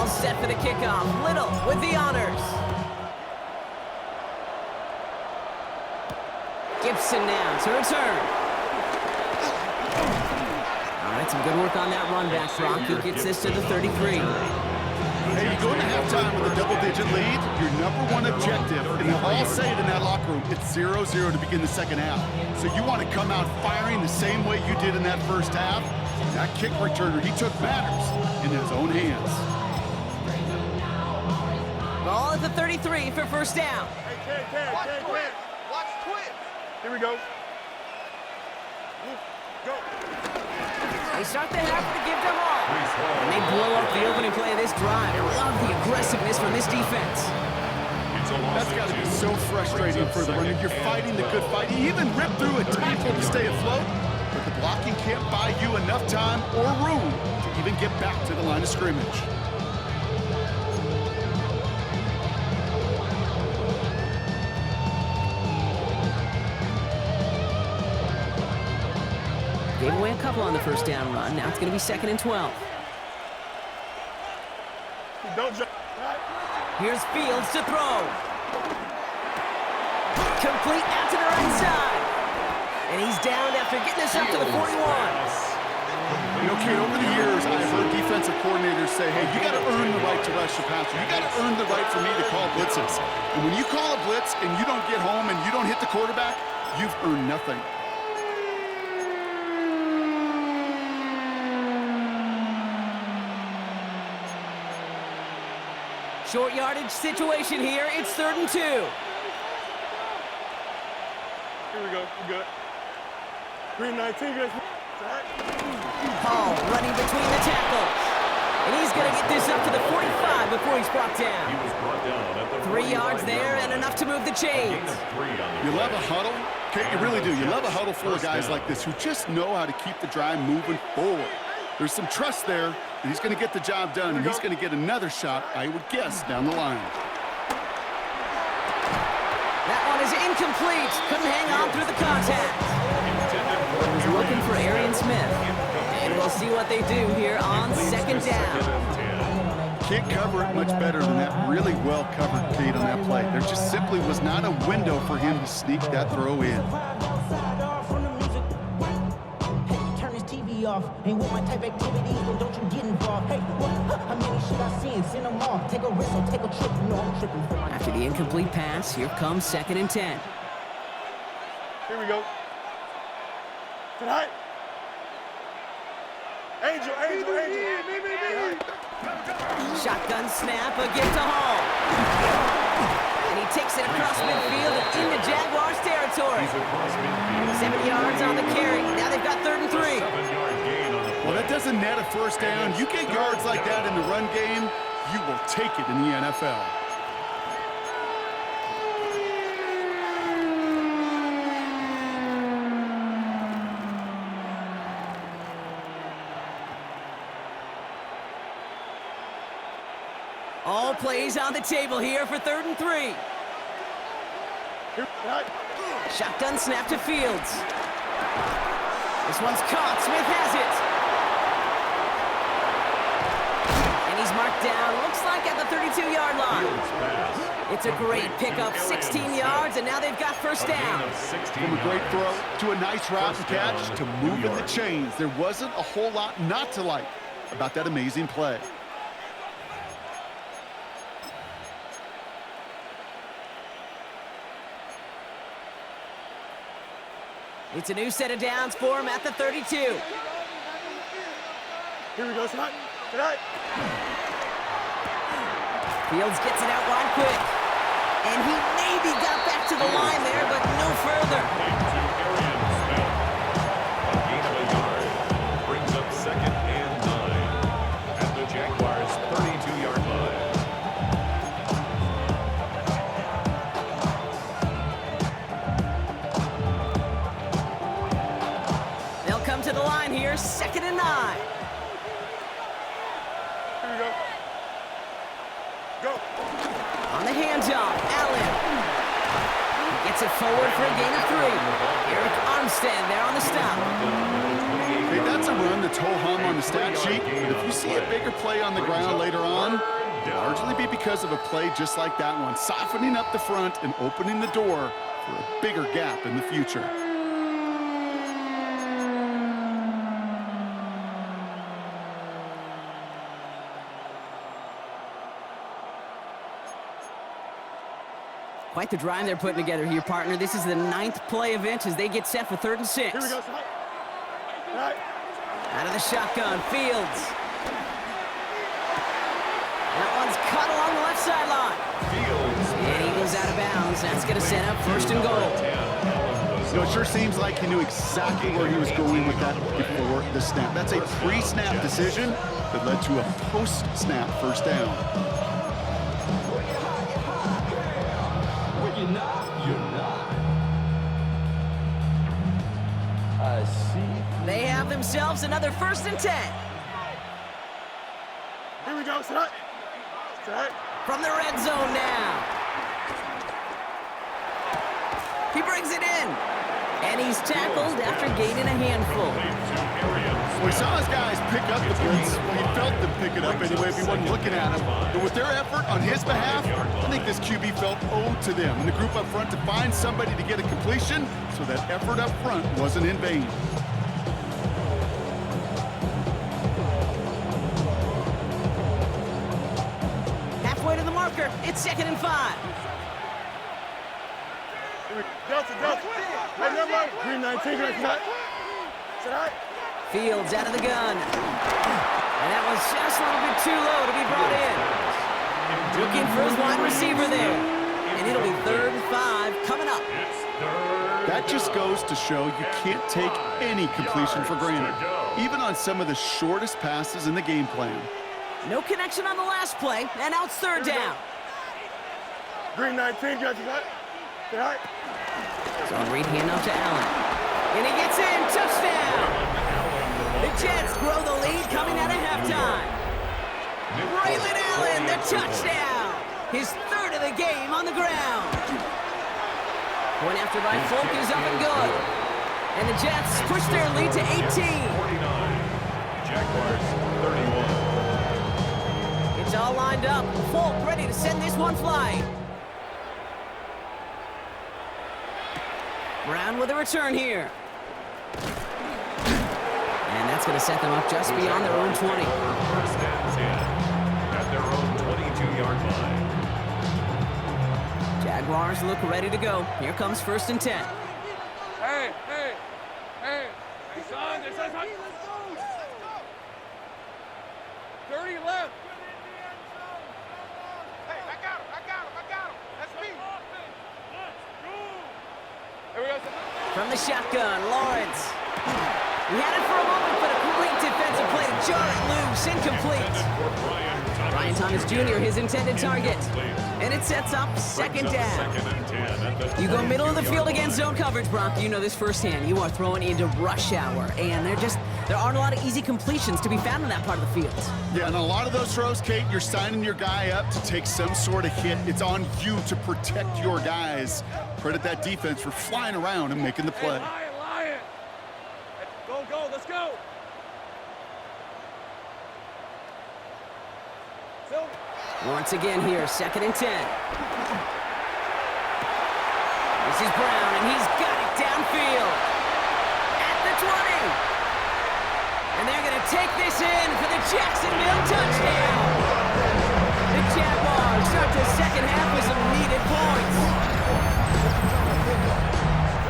Set for the kickoff. Little with the honors. Gibson now to return. All right, some good work on that run back, Brock, who gets this to the 33. Hey, you go into halftime with a double-digit lead, your number one objective, and they'll all say it in that locker room, it's 0-0 to begin the second half. So you want to come out firing the same way you did in that first half. That kick returner, he took matters in his own hands. Ball at the 33 for first down. Hey, watch twins. Here we go. Go. They start the half with a give to Hall. And they blow up the opening play of this drive. I love the aggressiveness from this defense. That's got to be so frustrating for the runner. You're fighting the good fight. You even rip through a tackle to stay afloat, but the blocking can't buy you enough time or room to even get back to the line of scrimmage. Gave away a couple on the first down run. Now it's going to be 2nd and 12. Don't jump. Here's Fields to throw. Complete out to the right side. And he's down after getting this up to the 41. You know, Kate, over the years, I've heard defensive coordinators say, hey, you got to earn the right to rush the passer. You got to earn the right for me to call blitzes. And when you call a blitz and you don't get home and you don't hit the quarterback, you've earned nothing. Short yardage situation here. It's 3rd and 2. Here we go. We good. Green 19. Hall running between the tackles. And he's going to get this up to the 45 before he's brought down. 3 yards there and enough to move the chains. You love a huddle. Kate, you really do. You love a huddle full of guys like this who just know how to keep the drive moving forward. There's some trust there that he's going to get the job done, and he's going to get another shot, I would guess, down the line. That one is incomplete. Couldn't hang on through the contact. He's looking for Arian Smith. And we'll see what they do here on 2nd down. Can't cover it much better than that really well-covered Kate on that play. There just simply was not a window for him to sneak that throw in. Off. Ain't with my type activities, then don't you get involved. Hey, what? How many should I see and send them off? Take a risk or take a trip. No, I'm tripping for my... After the incomplete pass, here comes 2nd and 10. Here we go. Tonight. Angel. Shotgun snap, a gift to Hall. And he takes it across midfield and into Jaguars territory. 7 yards on the carry. Now they've got 3rd and 3. Well, that doesn't net a first down. You get yards like that in the run game, you will take it in the NFL. All plays on the table here for 3rd and 3. Shotgun snap to Fields. This one's caught. Smith has it. And he's marked down, looks like at the 32-yard line. It's a great pickup, 16 yards, and now they've got first down. From a great throw to a nice route and catch to moving the chains, there wasn't a whole lot not to like about that amazing play. It's a new set of downs for him at the 32. Here we go, tonight. Fields gets it out wide quick. And he maybe got back to the line there, but no further. A gain of a yard brings up 2nd and 9 at the Jaguars' 32-yard line. here, 2nd and 9. Here we go. Go. On the handoff, Allen. He gets it forward for a gain of 3. Eric Armstead there on the stop. Hey, that's a run that's ho-hum on the stat sheet, but if you see a bigger play on the ground later on, it'll largely be because of a play just like that one, softening up the front and opening the door for a bigger gap in the future. Quite the drive they're putting together here, partner. This is the 9th play of inch as they get set for 3rd and 6. Here we go. Right. Out of the shotgun, Fields. That one's cut along the left sideline. And he goes out of bounds. That's going to set up 1st and goal. You know, it sure seems like he knew exactly where he was going with that before the snap. That's a pre-snap decision that led to a post-snap 1st down. They have themselves another 1st and 10. Here we go. Set. Set. From the red zone now. He brings it in. And he's tackled after gaining a handful. We saw his guys pick up the blitz. Well, he felt them pick it up anyway if he wasn't looking at him. But with their effort on his behalf, I think this QB felt owed to them and the group up front to find somebody to get a completion, so that effort up front wasn't in vain. Halfway to the marker. It's 2nd and 5. Delta. Hey, number. Green 19. Cut. Set out. Fields out of the gun. And that was just a little bit too low to be brought in. Looking for his wide receiver there. And it'll be 3rd and 5 coming up. That just goes to show you can't take any completion for granted, even on some of the shortest passes in the game plan. No connection on the last play, and now it's 3rd down. Green 19. Cut. Set out. So a read handoff to Allen. And he gets in. Touchdown. The Jets grow the lead coming out of halftime. Braylon Allen, the touchdown. His 3rd of the game on the ground. Point after by Folk is up and good. And the Jets push their lead to 18. 49. Jaguars 31. It's all lined up. Folk ready to send this one flying. Brown with a return here. And that's going to set them up just beyond their own 20. 1st and 10 at their own 22-yard line. Jaguars look ready to go. Here comes 1st and 10. Hey, son. This is 30 left. Hey, I got him. That's me. Here we go. From the shotgun, Lawrence. He had it for a moment, but a great defensive play to jar it loose, incomplete. Brian Thomas Jr., his intended target. And it sets up 2nd down. You go middle of the field against zone coverage, Brock. You know this firsthand. You are throwing into rush hour, and there aren't a lot of easy completions to be found in that part of the field. Yeah, and a lot of those throws, Kate, you're signing your guy up to take some sort of hit. It's on you to protect your guys. Credit that defense for flying around and making the play. Hey, Lion. Go. Let's go. Once again here, 2nd and 10. This is Brown, and he's got it downfield. At the 20. And they're going to take this in for the Jacksonville touchdown. The Jaguars start the 2nd half with some needed points.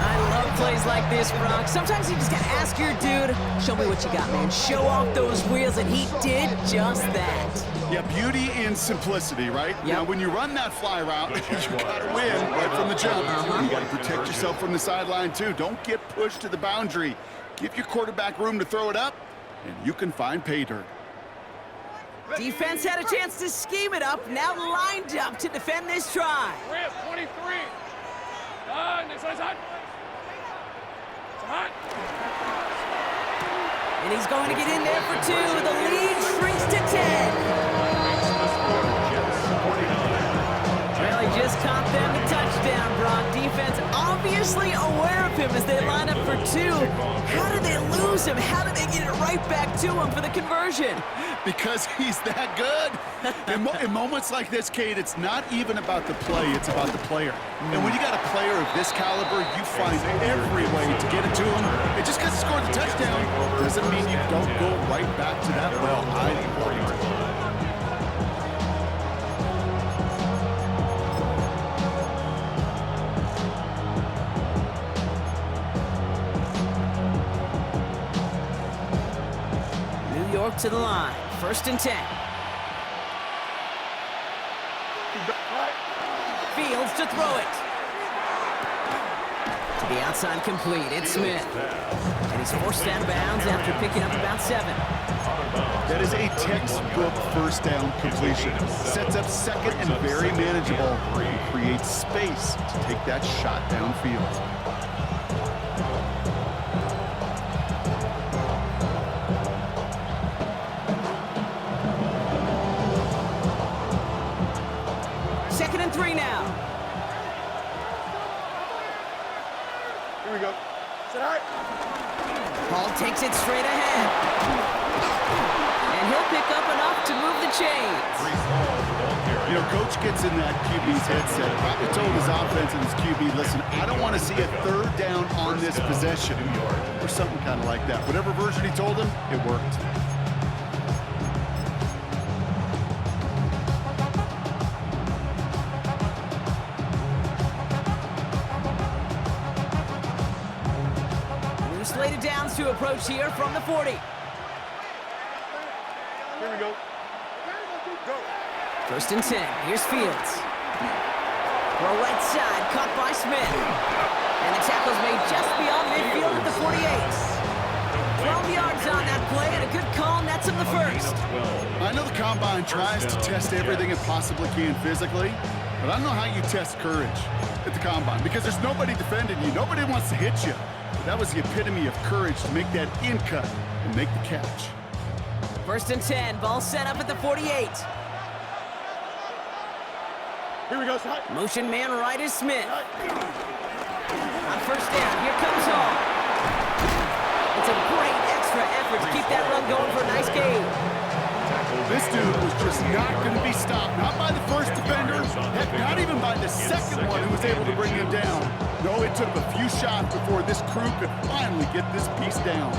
I love plays like this, Brock. Sometimes you just got to ask your dude, show me what you got, man. Show off those wheels, and he did just that. Yeah, beauty in simplicity, right? Yep. Now, when you run that fly route, you got to win right from the jump. You got to protect yourself from the sideline, too. Don't get pushed to the boundary. Give your quarterback room to throw it up, and you can find pay dirt. Defense had a chance to scheme it up, now lined up to defend this try. 23. This one's hot. It's hot. And he's going to get in there for 2. The lead shrinks to 10. Well, he just caught them a touchdown, Brock. Defense obviously aware of him as they line up for 2. How did they lose him? How did they get it right back to him for the conversion? Because he's that good. In moments like this, Kate, it's not even about the play, it's about the player. And when you got a player of this caliber, you find every way to get it to him. And just because he scored the touchdown doesn't mean you don't go right back to that well hiding point. New York to the line. 1st and 10. Fields to throw it. To the outside complete. It's Smith. And he's forced out of bounds after picking up about 7. That is a textbook first down completion. Sets up second and very manageable. And creates space to take that shot downfield. Second and 3 now. Here we go. Sit high. Hall takes it straight ahead. And he'll pick up enough to move the chains. You know, Coach gets in that QB's headset. Probably told his offense and his QB, listen, I don't want to see a 3rd down on this possession. Or something kind of like that. Whatever version he told him, it worked. Slated downs to approach here from the 40. Here we go. Go. 1st and 10. Here's Fields. Throw right side, caught by Smith. And the tackle's made just beyond midfield at the 48. 12 yards on that play, and a good call nets him the 1st. I know the Combine tries to test everything it possibly can physically, but I don't know how you test courage at the Combine because there's nobody defending you. Nobody wants to hit you. That was the epitome of courage to make that in cut and make the catch. 1st and 10. Ball set up at the 48. Here we go. Sit high. Motion man right is Smith. On 1st down, here comes Hall. It's a great extra effort to keep that run going for a nice gain. This dude was just not going to be stopped. Not by the first defender, heck, not even by the second one who was able to bring him down. No, it took a few shots before this crew could finally get this piece down.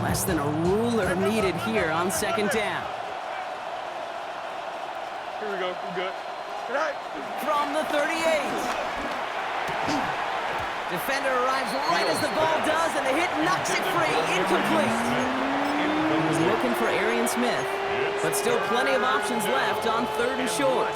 Less than a ruler needed here on 2nd down. Here we go. We're good. Sit high. From the 38. Defender arrives right as the ball does, and the hit knocks it free. Incomplete. He was looking for Arian Smith, but still plenty of options left on 3rd and short.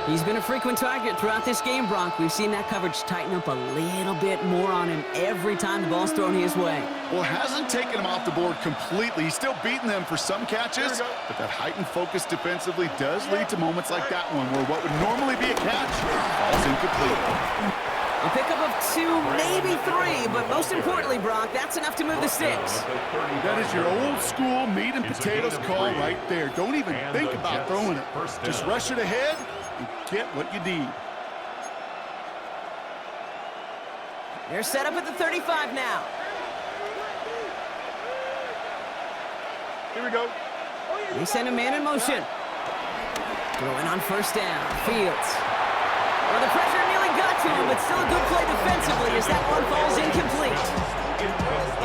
He's been a frequent target throughout this game, Bronk. We've seen that coverage tighten up a little bit more on him every time the ball's thrown his way. Well, hasn't taken him off the board completely. He's still beating them for some catches, but that heightened focus defensively does lead to moments like that one where what would normally be a catch falls incomplete. A pickup of 2, maybe 3, but most importantly, Brock, that's enough to move the sticks. That is your old school meat and potatoes call right there. Don't even think about throwing it. Just rush it ahead and get what you need. They're set up at the 35 now. Here we go. They send a man in motion. Throwing on 1st down. Fields. Well, the pressure nearly got to him, but still a good play defensively as that one falls incomplete.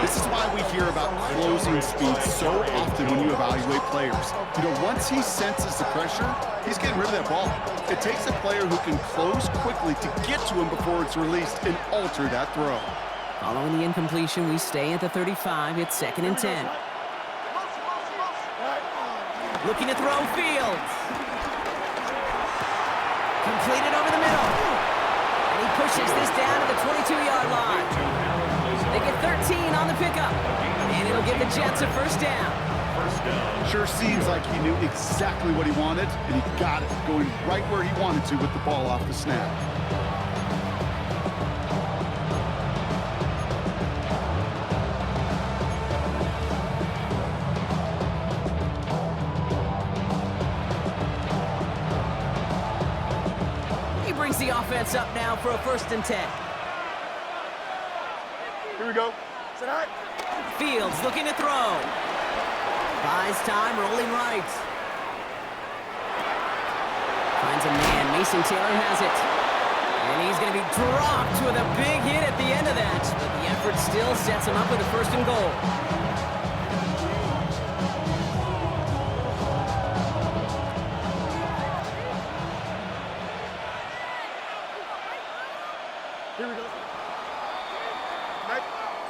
This is why we hear about closing speed so often when you evaluate players. You know, once he senses the pressure, he's getting rid of that ball. It takes a player who can close quickly to get to him before it's released and alter that throw. Following the incompletion, we stay at the 35. It's 2nd and 10. Looking to throw Fields. Completed over the middle. And he pushes this down to the 22-yard line. They get 13 on the pickup. And it'll give the Jets a 1st down. first down. Sure seems like he knew exactly what he wanted, and he got it, going right where he wanted to with the ball off the snap. He brings the offense up now for a 1st and 10. Here we go. Fields looking to throw. Buys time, rolling right. Finds a man. Mason Taylor has it. And he's going to be dropped with a big hit at the end of that. But the effort still sets him up with a 1st and goal.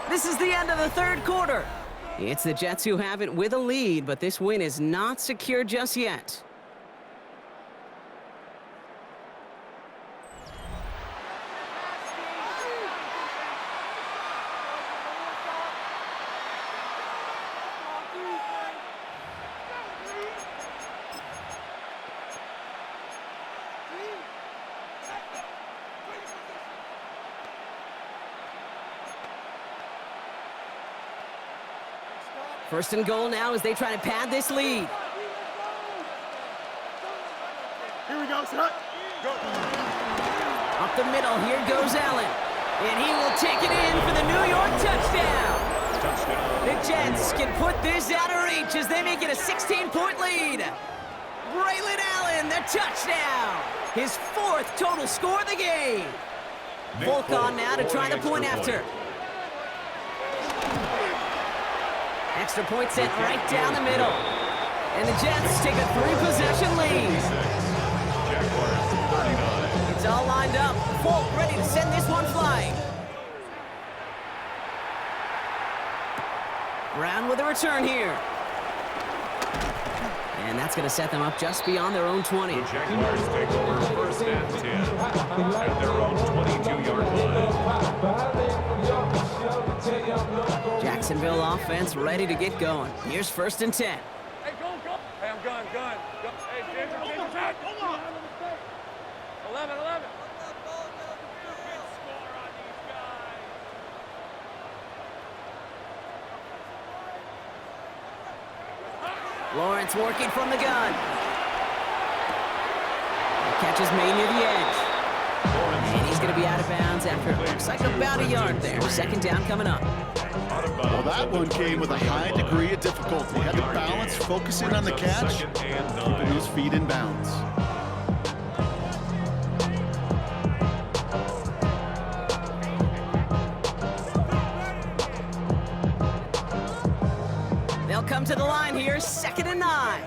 This is the end of the 3rd quarter. It's the Jets who have it with a lead, but this win is not secure just yet. First and goal now as they try to pad this lead. Here we go, set. Go. Up the middle, here goes Allen. And he will take it in for the New York touchdown. The Jets can put this out of reach as they make it a 16-point lead. Braylon Allen, the touchdown. His 4th total score of the game. Volk on now to try the point after. Extra point sent right down the middle. And the Jets take a 3-possession lead. It's all lined up. Volk ready to send this one flying. Brown with a return here. And that's going to set them up just beyond their own 20. The Jaguars take over 1st and 10 at their own 22-yard line. Jacksonville offense ready to get going. Here's 1st and 10. Hey, go. Hey, I'm gun. Go. Hey, Ginger, 11. Lawrence working from the gun. The catch is made near the edge. And he's going to be out of bounds after it looks like about a yard there. 2nd down coming up. Well, that one came with a high degree of difficulty. Had to balance, focusing on the catch, keeping those feet in bounds. They'll come to the line here, 2nd and 9.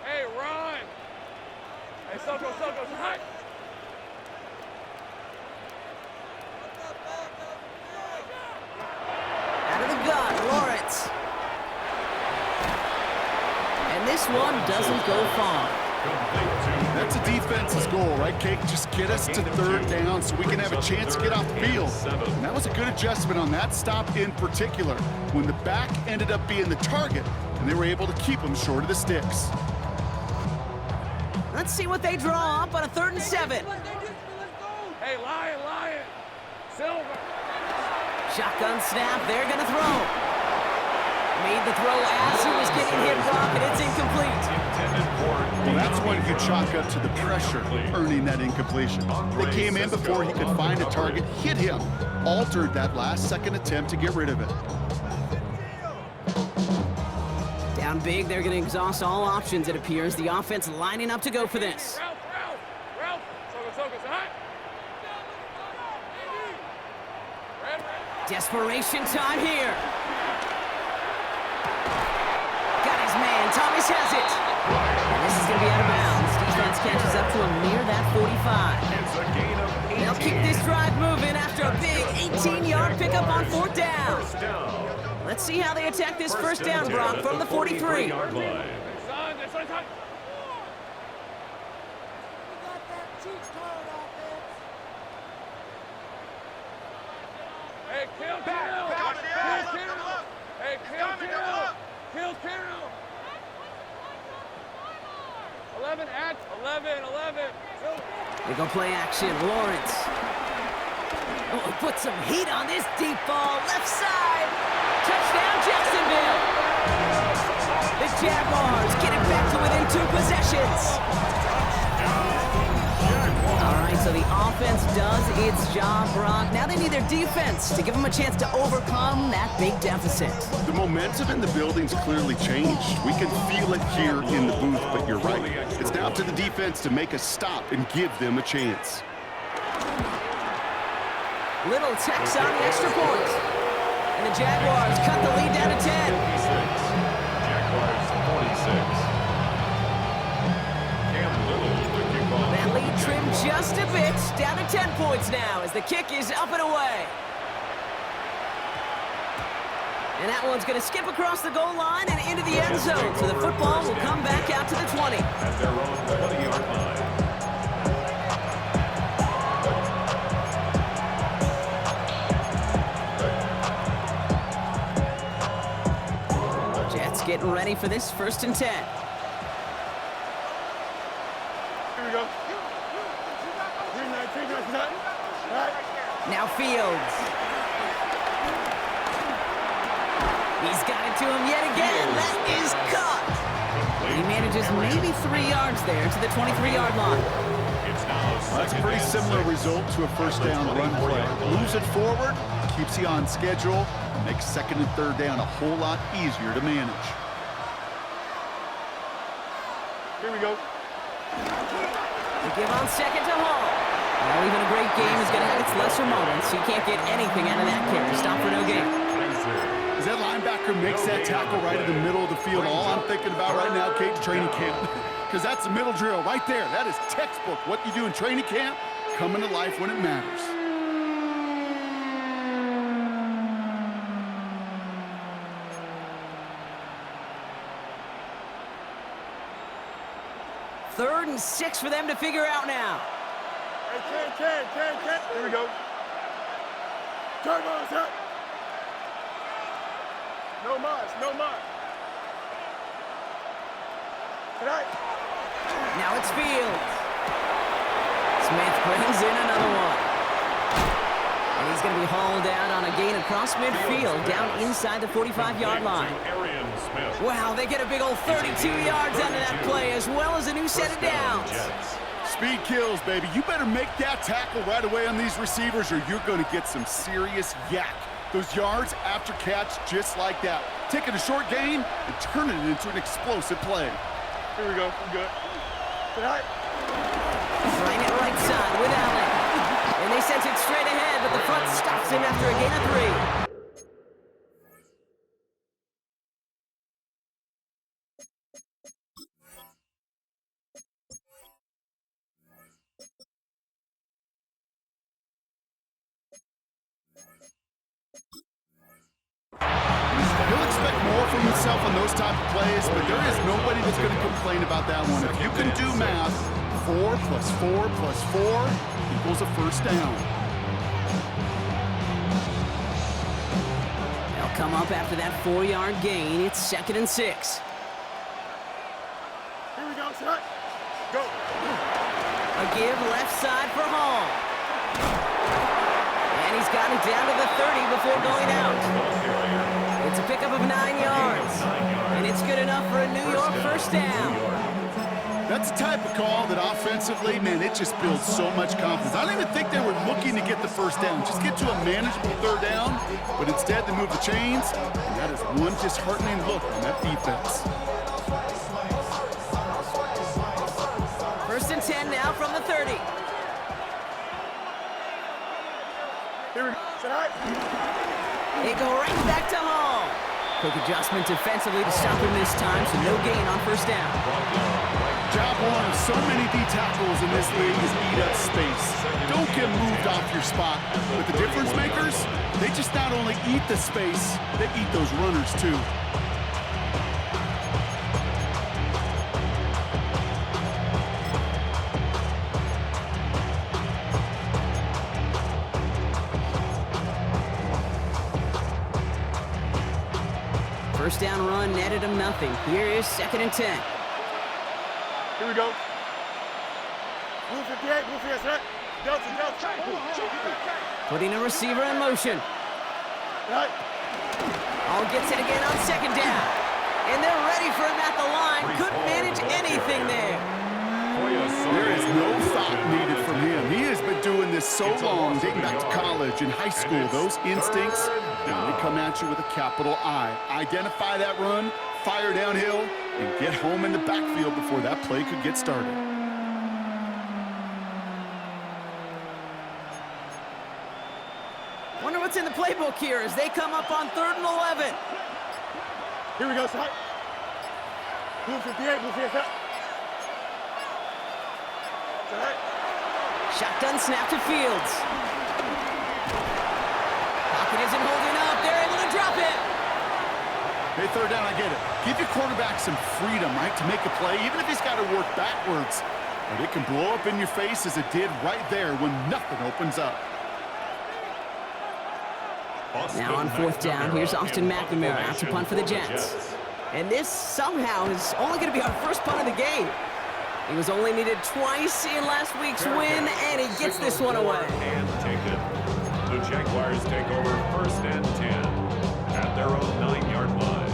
Hey, run. Hey, Soko, hi. Out of the gun, Lawrence. And this one doesn't go far. That's a defense's goal, right, Cake? Just get us to 3rd down so we can have a chance to get off the field. And that was a good adjustment on that stop in particular, when the back ended up being the target, and they were able to keep him short of the sticks. Let's see what they draw up on a 3rd and 7. Hey, Lion. Silver. Shotgun snap, they're gonna throw. Made the throw as he was getting hit, Brock, and it's incomplete. Well, that's when you chalk up to the pressure, earning that incompletion. They came in before he could find a target, hit him, altered that last-second attempt to get rid of it. Down big, they're gonna exhaust all options, it appears. The offense lining up to go for this. Ralph. Soko, hi. Desperation time here. Got his man. Thomas has it. And this is going to be out of bounds. Defense catches up to him near that 45. It's a gain of 18. They'll keep this drive moving after a big 18-yard pickup on 4th down. Let's see how they attack this 1st down, Brock, from the 43. Yard line. Hey, kill. Hey, kill. Kill count. 11 at 11. They go play action. Lawrence. Oh, put some heat on this deep ball. Left side. Touchdown, Jacksonville. The Jaguars get it back to within 2 possessions. All right, so the offense does its job, Brock. Now they need their defense to give them a chance to overcome that big deficit. The momentum in the building's clearly changed. We can feel it here in the booth, but you're right. It's now up to the defense to make a stop and give them a chance. Little Tex on the extra point. And the Jaguars cut the lead down to 10. Jaguars 46. That lead trimmed just a bit, down to 10 points now as the kick is up and away. And that one's going to skip across the goal line and into the end zone, so the football will come back out to the 20. At their own 20-yard line. Jets getting ready for this 1st and 10. Here we go. Now Fields. He's got it to him yet again. That is caught. He manages maybe 3 yards there to the 23-yard line. That's a pretty similar result to a first down run play. Moves it forward, keeps you on schedule, makes 2nd and 3rd down a whole lot easier to manage. Here we go. They give on 2nd to Hall. Well, even a great game is going to have its lesser moments. You can't get anything out of that carry. Stop for no gain. As that linebacker makes that tackle right in the middle of the field, all I'm thinking about right now, Kate, training camp. Because that's the middle drill right there. That is textbook. What you do in training camp, coming to life when it matters. Third and 6 for them to figure out now. Hey, 10. Here we go. Turbos up. No mas. Tonight. Now it's Fields. Smith brings in another one. And he's going to be hauled out on a gain across midfield, down inside the 45-yard line. Wow, they get a big old 32 yards out of that play, as well as a new set of downs. Speed kills, baby. You better make that tackle right away on these receivers or you're going to get some serious yak. Those yards after catch just like that. Taking a short gain and turning it into an explosive play. Here we go. We're good. Tonight. Trying it right side with Allen. And they sent it straight ahead, but the front stops him after a gain of 3. He'll expect more from himself on those type of plays, but there is nobody that's going to complain about that one. If you can do math, 4 plus 4 plus 4 equals a first down. They'll come up after that 4-yard gain. It's 2nd and 6. Here we go, son. Go. A give left side for Hall. And he's got it down to the 30 before going out. It's a pickup of 9 yards. And it's good enough for a New York first down. That's the type of call that offensively, man, it just builds so much confidence. I don't even think they were looking to get the first down. Just get to a manageable 3rd down, but instead they move the chains, and that is one disheartening look on that defense. 1st and 10 now from the 30. Here we go. Tonight. They go right back to Hall. Quick adjustment defensively to stop him this time, so no gain on first down. Job one of so many D tackles in this league is eat up space. Don't get moved off your spot. But the difference makers, they just not only eat the space, they eat those runners too. first down run netted him nothing. Here is 2nd and 10. Here we go. Blue 58, blue 58, Delta, Delta. Putting a receiver in motion. Right. All gets it again on 2nd down. And they're ready for him at the line. Couldn't manage anything there. There is no thought needed from him. He has been doing this so long, dating back to college and high school. Those instincts, they come at you with a capital I. Identify that run, fire downhill, and get home in the backfield before that play could get started. Wonder what's in the playbook here as they come up on 3rd and 11. Here we go, son. Blue 58, blue 58. Shotgun snap to Fields. Pocket isn't holding up. They're able to drop it. Hey, 3rd down, I get it. Give your quarterback some freedom, right, to make a play, even if he's got to work backwards. But it can blow up in your face as it did right there when nothing opens up. Now on 4th down, here's Austin McNamara out to punt for the Jets. And this somehow is only going to be our first punt of the game. He was only needed twice in last week's win, and he gets this one away. And taken. The Jaguars take over 1st and 10 at their own 9-yard line.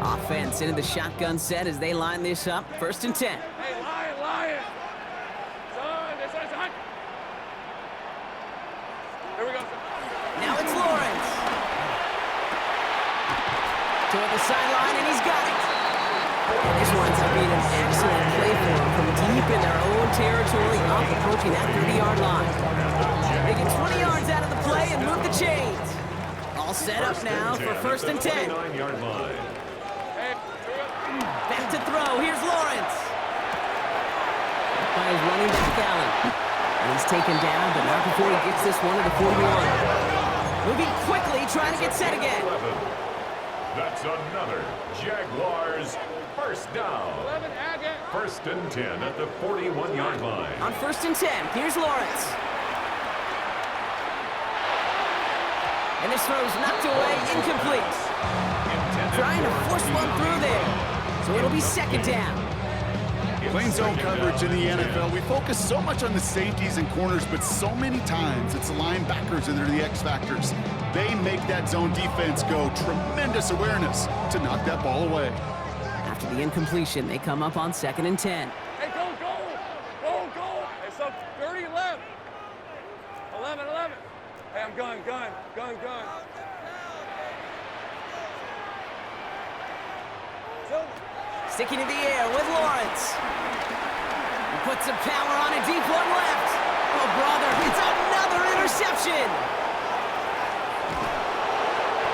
Offense into the shotgun set as they line this up. 1st and 10. Hey, Lion! Son, this is hot. Here we go, son. Now it's Lawrence. Toward the sideline, and he's got it. And this winds up being an excellent play for him from deep in their own territory, up approaching that 30-yard line. They get 20 yards out of the play and move the chains. All set up now for 1st and 10. 9-yard line. Back to throw. Here's Lawrence. By his running back, Allen. And he's taken down, but not before he gets this one to the 41. Moving quickly, trying to get set again. 11. That's another Jaguars 1st down. 11, Agate. 1st and 10 at the 41-yard line. On 1st and 10, here's Lawrence. And this throw's knocked away, incomplete. Trying to force one through there. So it'll be 2nd down. Playing zone coverage in the NFL, we focus so much on the safeties and corners, but so many times it's the linebackers that are the X factors. They make that zone defense go. Tremendous awareness to knock that ball away. After the incompletion, they come up on 2nd and 10. Hey, go! Hey, so 30 left. 11. Hey, I'm gun. Sticking to the air with Lawrence. He puts some power on a deep one left. Oh, brother, it's another interception.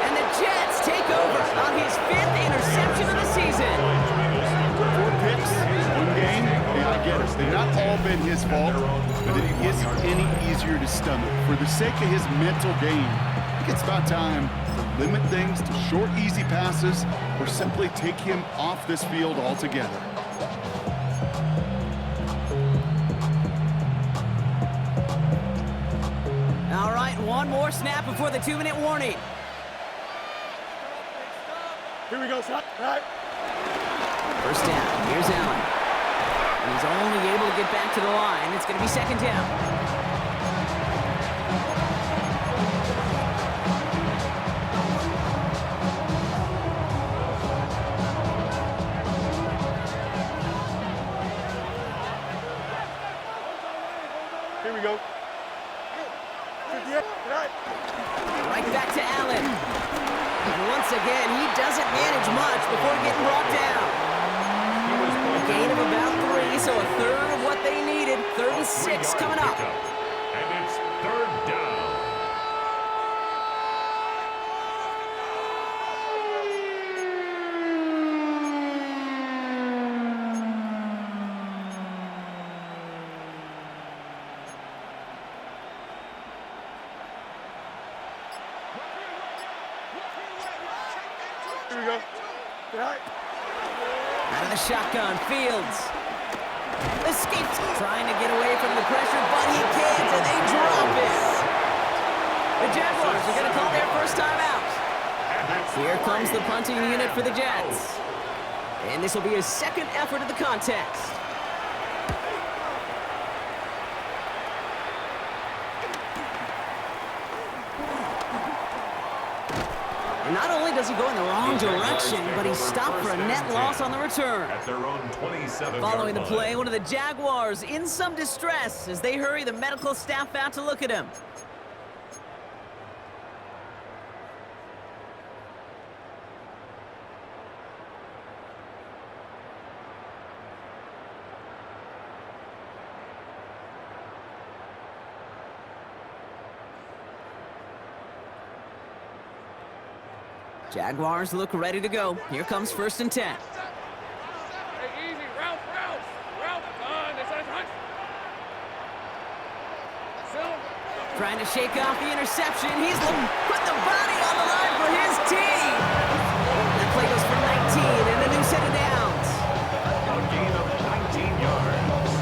And the Jets take over on his 5th interception of the season. 4 picks, 1 game. Yeah, I get it. They've not all been his fault, but it isn't any easier to stomach. For the sake of his mental game, I think it's about time to limit things to short, easy passes or simply take him off this field altogether. All right, one more snap before the 2-minute warning. Here we go, son. Right. 1st down, here's Allen. And he's only able to get back to the line. It's going to be 2nd down. Here we go. 58, right. Right back to Allen. And once again, he doesn't manage much before getting brought down. A gain of about 3, so a third of what they needed. 3rd and 6 coming up. And it's 3rd down. Here we go. Right. Out of the shotgun, Fields. Escapes, trying to get away from the pressure, but he can't, and they drop it. The Jaguars are going to call their first time out. Here comes the punting unit for the Jets. And this will be his second effort of the contest. And not only does he go in the wrong direction, but he's stopped for a net loss on the return. At their own 27-yard Following the line. play, one of the Jaguars in some distress as they hurry the medical staff out to look at him. Jaguars look ready to go. Here comes 1st and 10. Hey, easy. Ralph. On. It's on his hunt. Trying to shake off the interception. He's put the body on the line for his team. That play goes for 19 and a new set of downs. A gain of 19 yards.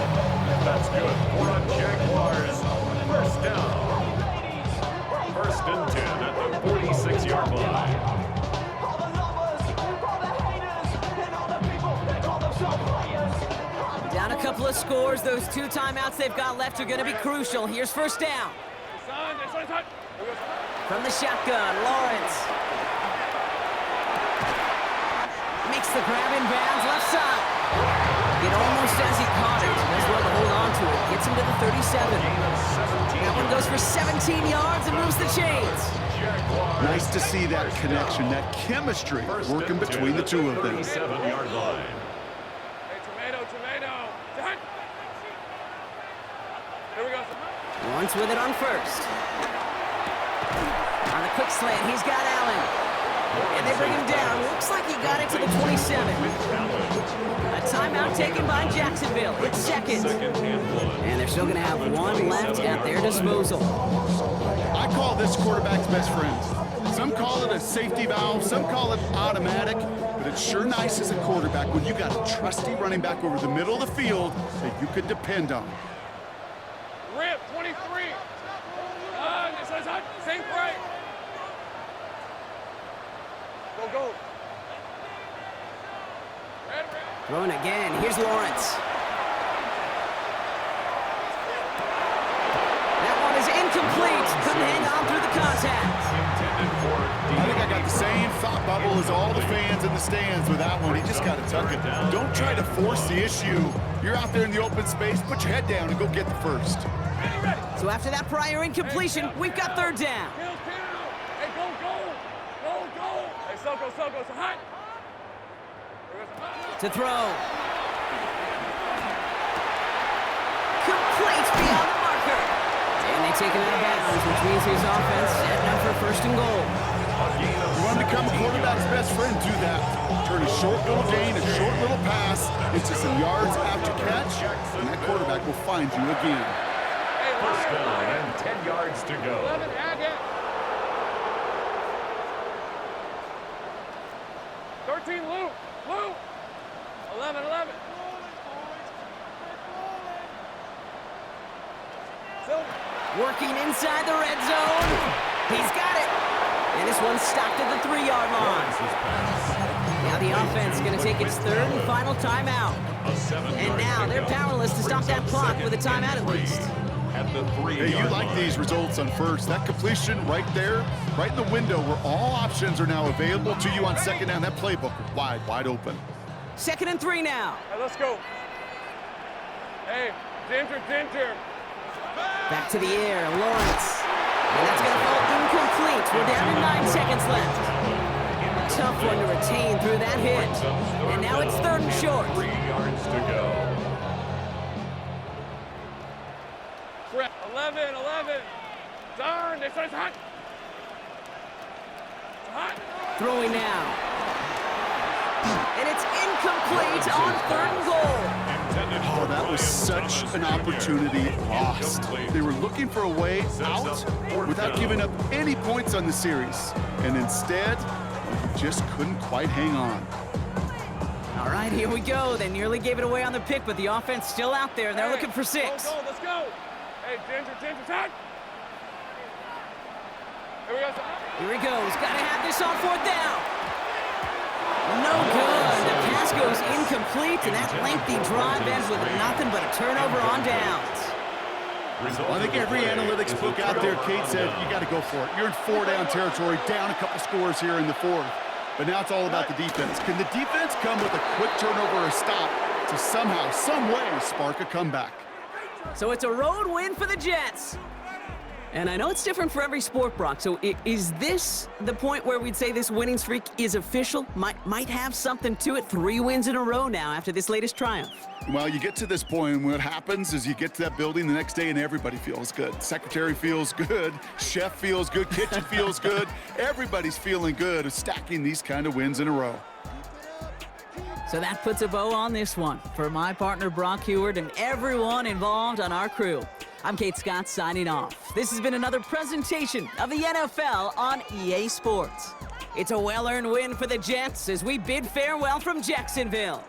That's good for the Jaguars. First down. 1st and 10 at the 46-yard line. Down a couple of scores. Those 2 timeouts they've got left are going to be crucial. Here's 1st down. From the shotgun, Lawrence. Makes the grab in bounds, left side. It almost as he caught it. Does well to hold on to it. Gets him to the 37. That one goes for 17 yards and moves the chains. Nice to see that connection, that chemistry working between the two of them. 37-yard line. Tomato. Here we go. Lawrence with it on 1st. On a quick slant, he's got Allen. And they bring him down. Looks like he got it to the 27. A timeout taken by Jacksonville. It's 2nd. And they're still going to have 1 left at their disposal. I call this quarterback's best friend. Some call it a safety valve, some call it automatic, but it's sure nice as a quarterback when you got a trusty running back over the middle of the field that you could depend on. Rip, 23. Sink right. Go. Red. Throwing again. Here's Lawrence. That one is incomplete. Couldn't hang on through the contact. I think I got the same thought bubble as all the fans in the stands with that one. He just got to tuck it. Don't try to force the issue. You're out there in the open space. Put your head down and go get the first. So after that prior incompletion, we've got 3rd down. Hey, go. Hey, Soko, it's hot. To throw. Complete beyond the marker. And they take him out of bounds, which means his offense setting up for 1st and goal. You want to become a quarterback's best friend, do that. Turn a short little gain, a short little pass into some yards after catch, and that quarterback will find you again. 1st down and 10 yards to go. 11, add it. 13, Lou. 11. Working inside the red zone. He's got it. And this one's stopped at the 3-yard line. Now the offense is going to take its 3rd and final timeout. And now they're powerless to stop that clock with a timeout at least. At the 3-yard Hey, you like these results on 1st. That completion right there, right in the window where all options are now available to you on 2nd down. That playbook wide open. 2nd and 3 now. Hey, let's go. Hey, Ginger. Back to the air, Lawrence. And that's going to fall incomplete. We're down to 9 seconds left. Tough one to retain through that hit. And now it's 3rd and short. 3 yards to go. 11. Darn, this one's hot. Throwing now. And it's incomplete on 3rd and goal. Oh, that was such an opportunity lost. They were looking for a way out without giving up any points on the series. And instead, just couldn't quite hang on. All right. right, here we go. They nearly gave it away on the pick, but the offense still out there, and they're looking for 6. Let's go. Hey, Ginger, time. Here we go. Here he goes. Got to have this on 4th down. No good. The pass goes incomplete, and that lengthy drive ends with nothing but a turnover on downs. Well, I think every analytics book out there, Kate, said you got to go for it. You're in 4-down territory, down a couple scores here in the 4th. But now it's all about the defense. Can the defense come with a quick turnover or a stop to somehow, some way, spark a comeback? So it's a road win for the Jets. And I know it's different for every sport, Brock. So is this the point where we'd say this winning streak is official? Might have something to it. 3 wins in a row now after this latest triumph. Well, you get to this point, and what happens is you get to that building the next day and everybody feels good. Secretary feels good, chef feels good, kitchen feels good. Everybody's feeling good of stacking these kind of wins in a row. So that puts a bow on this one. For my partner, Brock Huard, and everyone involved on our crew, I'm Kate Scott signing off. This has been another presentation of the NFL on EA Sports. It's a well-earned win for the Jets as we bid farewell from Jacksonville.